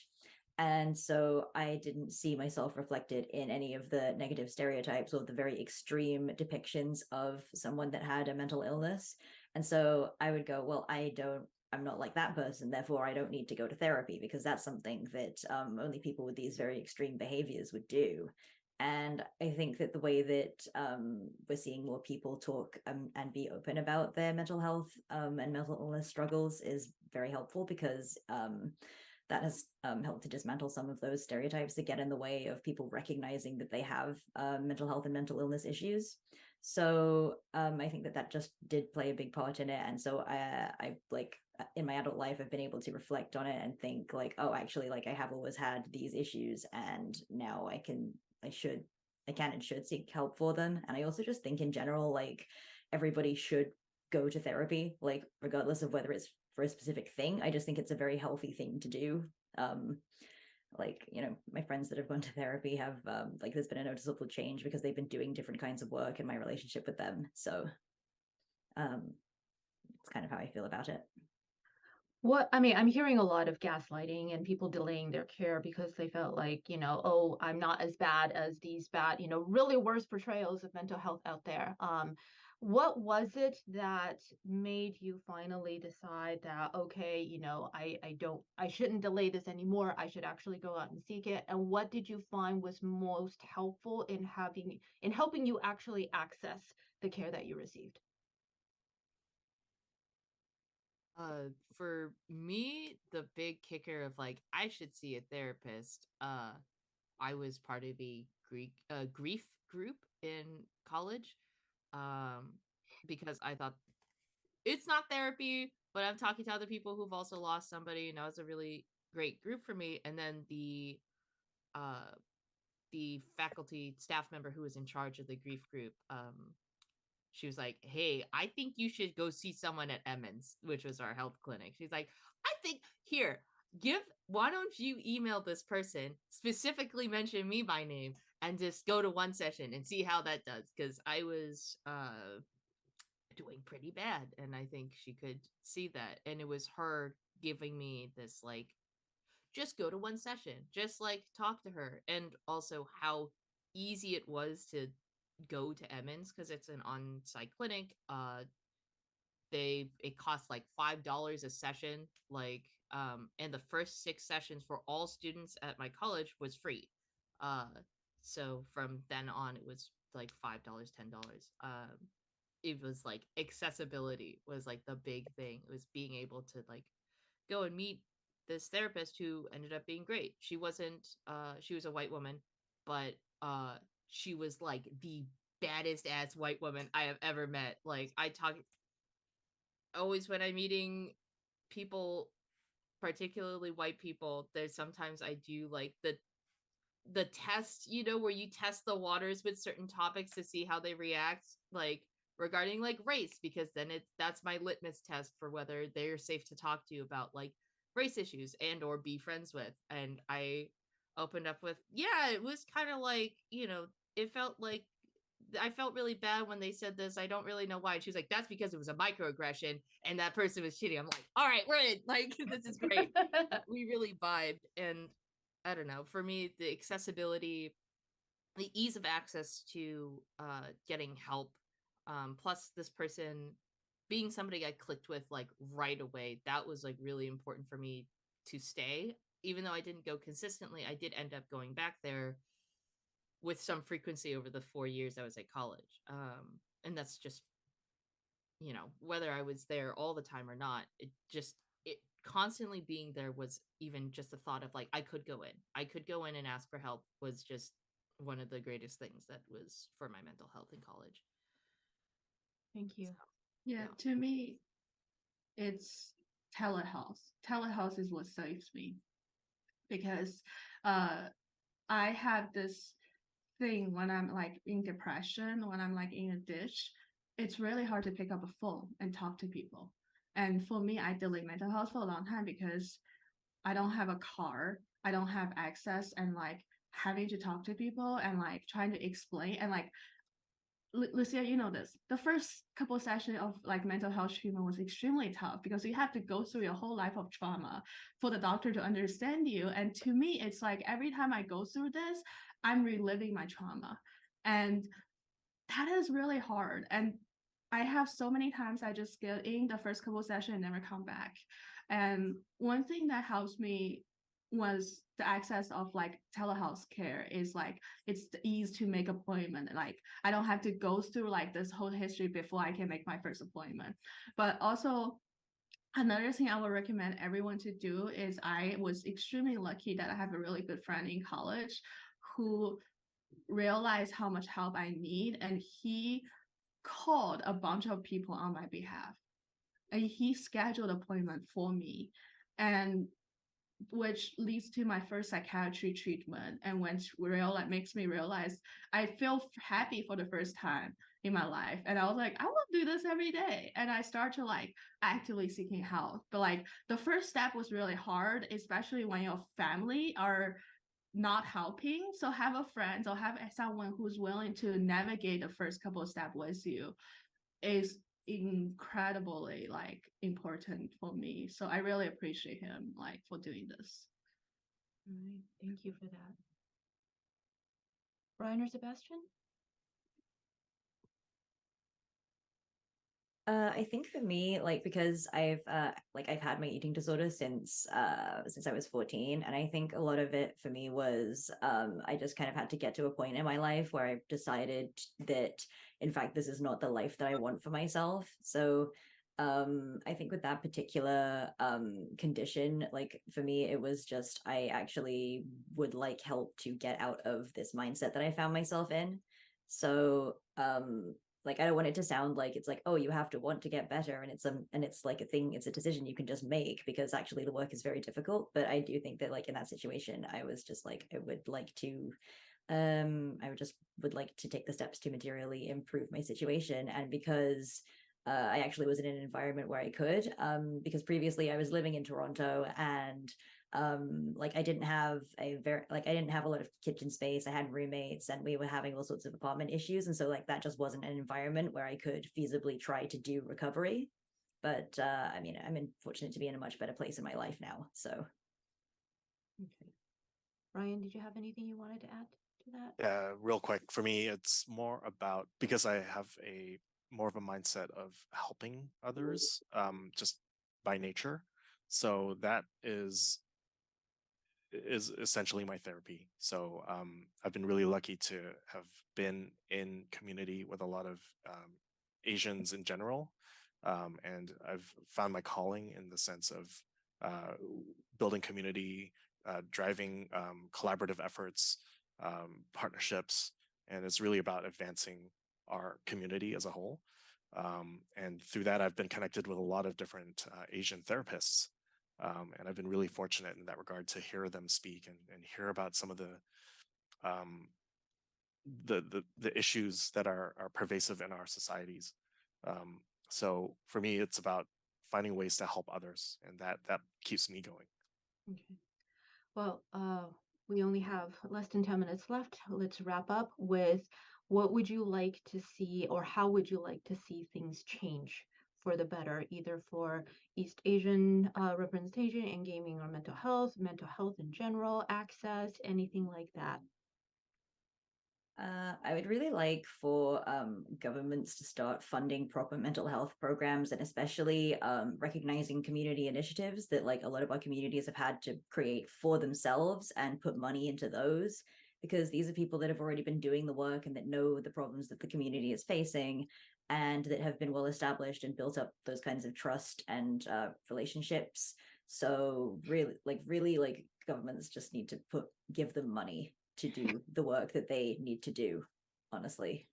And so I didn't see myself reflected in any of the negative stereotypes or the very extreme depictions of someone that had a mental illness. And so I would go, well, I'm not like that person, therefore I don't need to go to therapy because that's something that only people with these very extreme behaviors would do. And I think that the way that we're seeing more people talk and be open about their mental health and mental illness struggles is very helpful because that has helped to dismantle some of those stereotypes that get in the way of people recognizing that they have mental health and mental illness issues. So I think that just did play a big part in it. And so I like in my adult life, I've been able to reflect on it and think like, oh, actually, like I have always had these issues, and now I can and should seek help for them. And I also just think in general, like everybody should go to therapy, like regardless of whether it's for a specific thing. I just think it's a very healthy thing to do. Like, my friends that have gone to therapy have like there's been a noticeable change because they've been doing different kinds of work in my relationship with them. So it's kind of how I feel about it. I'm hearing a lot of gaslighting and people delaying their care because they felt like, oh, I'm not as bad as these bad, really worse portrayals of mental health out there. What was it that made you finally decide that, okay, I shouldn't delay this anymore. I should actually go out and seek it. And what did you find was most helpful in helping you actually access the care that you received? For me, the big kicker of like I should see a therapist. I was part of a grief group in college, because I thought it's not therapy, but I'm talking to other people who've also lost somebody, and that was a really great group for me. And then the faculty staff member who was in charge of the grief group, she was like, hey, I think you should go see someone at Emmons, which was our health clinic. She's like, I think why don't you email this person, specifically mention me by name, and just go to one session and see how that does, because I was doing pretty bad, and I think she could see that, and it was her giving me this like, just go to one session, just like talk to her, and also how easy it was to go to Emmons because it's an on-site clinic. It costs like $5 a session, like and the first 6 sessions for all students at my college was free. So from then on it was like $5, $10. It was like accessibility was like the big thing. It was being able to like go and meet this therapist who ended up being great. She wasn't she was a white woman, but she was like the baddest ass white woman I have ever met. Like I talk always when I'm meeting people, particularly white people, there's sometimes I do like the test, you know, where you test the waters with certain topics to see how they react, like regarding like race, because then that's my litmus test for whether they're safe to talk to you about like race issues and or be friends with. And I opened up with, yeah, it was kind of like, you know, it felt like I felt really bad when they said this. I don't really know why. And she was like, that's because it was a microaggression and that person was cheating. I'm like, all right, we're in. Like, this is great. We really vibed. And I don't know, for me, the accessibility, the ease of access to getting help, plus this person being somebody I clicked with like right away, that was like really important for me to stay. Even though I didn't go consistently, I did end up going back there with some frequency over the 4 years I was at college. And that's just, you know, whether I was there all the time or not, it constantly being there was even just the thought of like, I could go in and ask for help was just one of the greatest things that was for my mental health in college. Thank you. So, Yeah, to me, it's telehealth. Telehealth is what saves me because I have this thing when I'm like in depression, when I'm like in a ditch, it's really hard to pick up a phone and talk to people. And for me, I delayed mental health for a long time because I don't have a car, I don't have access, and like having to talk to people and like trying to explain and like Lucia, you know this. The first couple of sessions of like mental health treatment was extremely tough because you have to go through your whole life of trauma for the doctor to understand you. And to me, it's like every time I go through this, I'm reliving my trauma. And that is really hard. And I have so many times I just get in the first couple of sessions and never come back. And one thing that helps me was the access of like telehealth care is like it's the ease to make appointment. Like I don't have to go through like this whole history before I can make my first appointment. But also another thing I would recommend everyone to do is I was extremely lucky that I have a really good friend in college who realized how much help I need, and he called a bunch of people on my behalf. And he scheduled appointment for me, and which leads to my first psychiatry treatment, and which makes me realize I feel happy for the first time in my life. And I was like, I will do this every day. And I start to like actively seeking help. But like the first step was really hard, especially when your family are not helping. So have a friend or have someone who's willing to navigate the first couple of steps with you is incredibly like important for me. So I really appreciate him like for doing this. All right. Thank you for that. Brian or Sebastian? I think for me, like because I've had my eating disorder since I was 14, and I think a lot of it for me was I just kind of had to get to a point in my life where I've decided that in fact this is not the life that I want for myself. So I think with that particular condition, like for me it was just I actually would like help to get out of this mindset that I found myself in. So like I don't want it to sound like it's like, oh, you have to want to get better, and it's like a thing, it's a decision you can just make, because actually the work is very difficult. But I do think that like in that situation I was just like I would like to would like to take the steps to materially improve my situation. And because I actually was in an environment where I could, because previously I was living in Toronto, and Like I didn't have a lot of kitchen space. I had roommates and we were having all sorts of apartment issues, and so like that just wasn't an environment where I could feasibly try to do recovery. But I mean, I'm fortunate to be in a much better place in my life now. So Okay. Ryan, did you have anything you wanted to add to that? Yeah, real quick. For me, it's more about, because I have a more of a mindset of helping others, just by nature. So that is essentially my therapy. So I've been really lucky to have been in community with a lot of Asians in general, and I've found my calling in the sense of building community, driving collaborative efforts, partnerships, and it's really about advancing our community as a whole. And through that, I've been connected with a lot of different Asian therapists. And I've been really fortunate in that regard to hear them speak and hear about some of um, the issues that are pervasive in our societies. So for me, it's about finding ways to help others, and that keeps me going. Okay. Well, we only have less than 10 minutes left. Let's wrap up with what would you like to see, or how would you like to see things change for the better, either for East Asian representation in gaming or mental health in general, access, anything like that? I would really like for governments to start funding proper mental health programs, and especially recognizing community initiatives that like a lot of our communities have had to create for themselves and put money into those, because these are people that have already been doing the work and that know the problems that the community is facing and that have been well established and built up those kinds of trust and relationships. So really governments just need to give them money to do the work that they need to do, honestly.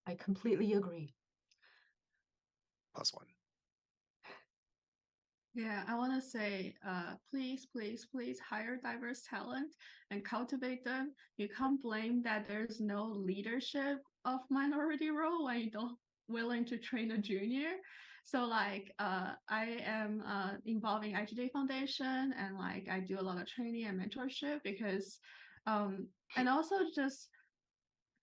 I completely agree. +1. Yeah, I want to say, please, please, please hire diverse talent and cultivate them. You can't blame that there's no leadership of minority role when you don't willing to train a junior. So like, I am involved in IGJ Foundation, and like I do a lot of training and mentorship because, and also just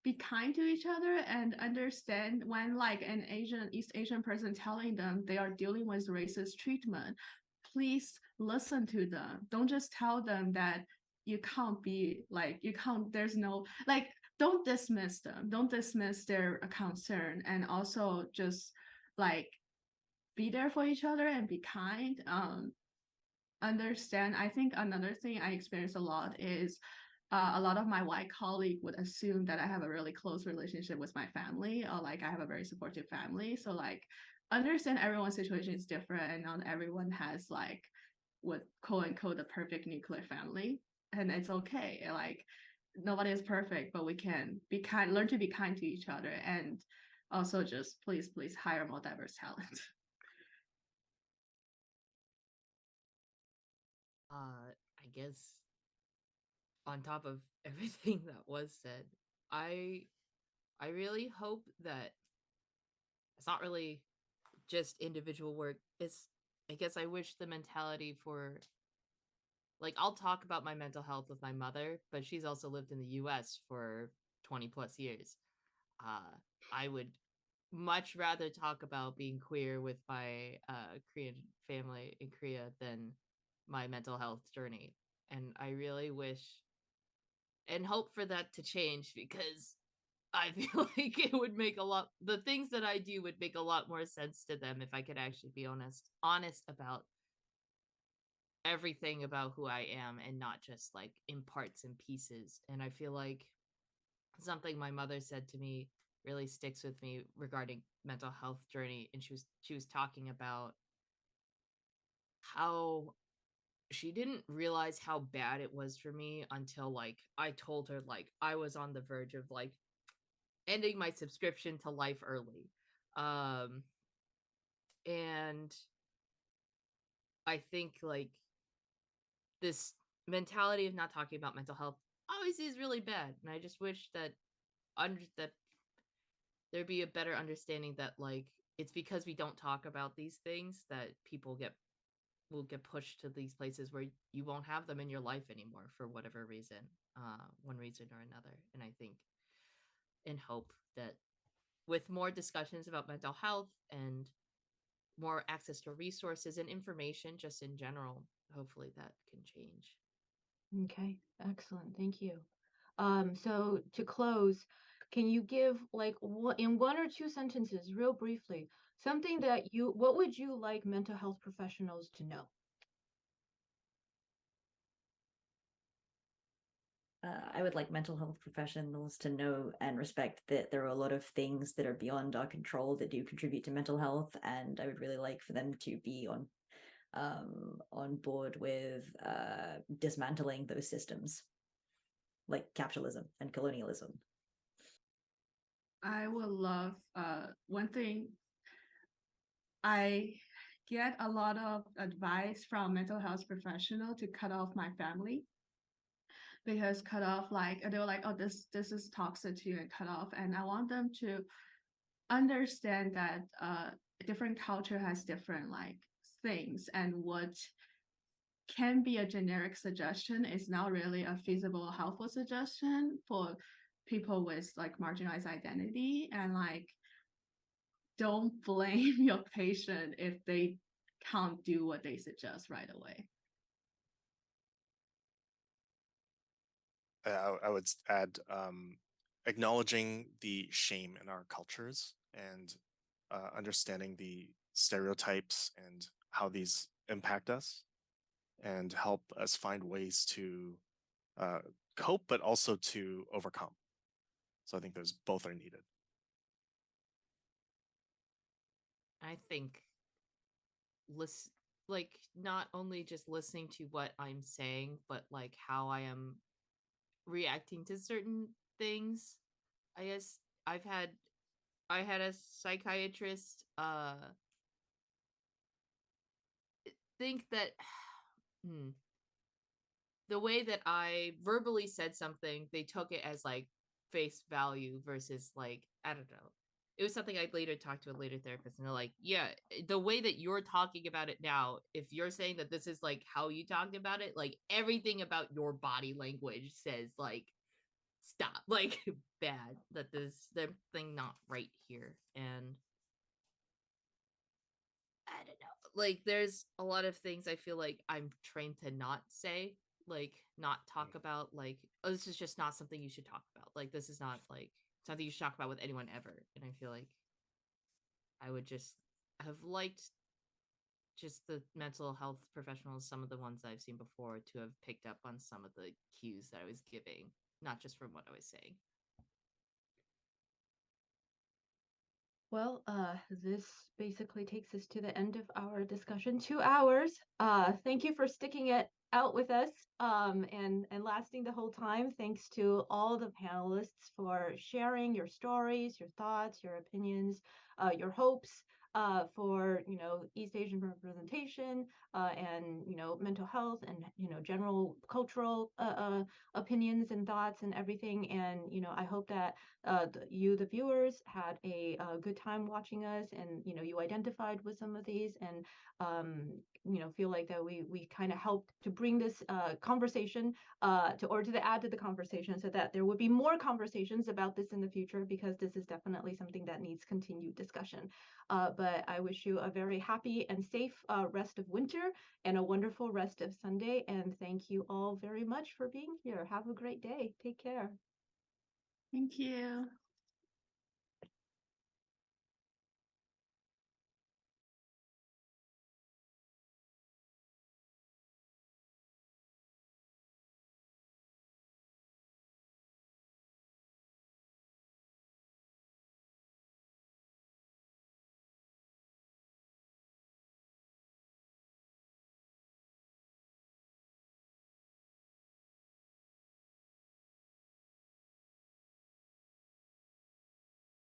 be kind to each other and understand when like an East Asian person telling them they are dealing with racist treatment, please listen to them. Don't just tell them that you can't be like, you can't, there's no, like, don't dismiss them. Don't dismiss their concern, and also just like be there for each other and be kind. Understand. I think another thing I experience a lot is a lot of my white colleague would assume that I have a really close relationship with my family, or like I have a very supportive family. So like understand everyone's situation is different, and not everyone has like what quote unquote the perfect nuclear family. And it's okay. Like nobody is perfect, but we can be kind, learn to be kind to each other, and also just please, please hire more diverse talent. I guess on top of everything that was said, I I really hope that it's not really just individual work. It's, I guess I wish the mentality for, like, I'll talk about my mental health with my mother, but she's also lived in the US for 20 plus years. I would much rather talk about being queer with my Korean family in Korea than my mental health journey. And I really wish and hope for that to change, because I feel like it would make a lot, the things that I do would make a lot more sense to them if I could actually be honest about everything about who I am, and not just like in parts and pieces. And I feel like something my mother said to me really sticks with me regarding mental health journey, and she was talking about how she didn't realize how bad it was for me until like I told her like I was on the verge of like ending my subscription to Life early. Um and I think like this mentality of not talking about mental health obviously is really bad, and I just wish that that there'd be a better understanding that like it's because we don't talk about these things that people get will get pushed to these places where you won't have them in your life anymore for whatever reason, one reason or another. And I think and hope that with more discussions about mental health and more access to resources and information just in general, hopefully that can change. Okay, excellent. Thank you. So to close, can you give like in one or two sentences, real briefly, something that what would you like mental health professionals to know? I would like mental health professionals to know and respect that there are a lot of things that are beyond our control that do contribute to mental health, and I would really like for them to be on board with dismantling those systems like capitalism and colonialism. I would love one thing. I get a lot of advice from mental health professional to cut off my family, because cut off, like they were like, oh, this is toxic to you, and cut off. And I want them to understand that different culture has different like things, and what can be a generic suggestion is not really a feasible, helpful suggestion for people with like marginalized identity. And like, don't blame your patient if they can't do what they suggest right away. I would add acknowledging the shame in our cultures and understanding the stereotypes and how these impact us, and help us find ways to cope, but also to overcome. So I think those both are needed. I think like not only just listening to what I'm saying, but like how I am reacting to certain things. I guess I had a psychiatrist think that the way that I verbally said something, they took it as like face value versus like, I don't know. It was something I later talked to a later therapist, and they're like, yeah, the way that you're talking about it now, if you're saying that this is like how you talked about it, like everything about your body language says like, stop, like bad, that there's something not right here. And I don't know, like there's a lot of things I feel like I'm trained to not say, like not talk about, like, oh, this is just not something you should talk about, like this is not like something you should talk about with anyone ever. And I feel like I would just have liked just the mental health professionals, some of the ones I've seen before, to have picked up on some of the cues that I was giving, not just from what I was saying. Well, this basically takes us to the end of our discussion. 2 hours. Thank you for sticking it out with us and lasting the whole time. Thanks to all the panelists for sharing your stories, your thoughts, your opinions, your hopes for East Asian representation and mental health and general cultural opinions and thoughts and everything. And I hope that the viewers had a good time watching us, and you identified with some of these, and feel like that we kind of helped to bring this conversation to add to the conversation, so that there would be more conversations about this in the future, because this is definitely something that needs continued discussion. But I wish you a very happy and safe rest of winter and a wonderful rest of Sunday, and thank you all very much for being here. Have a great day. Take care. Thank you.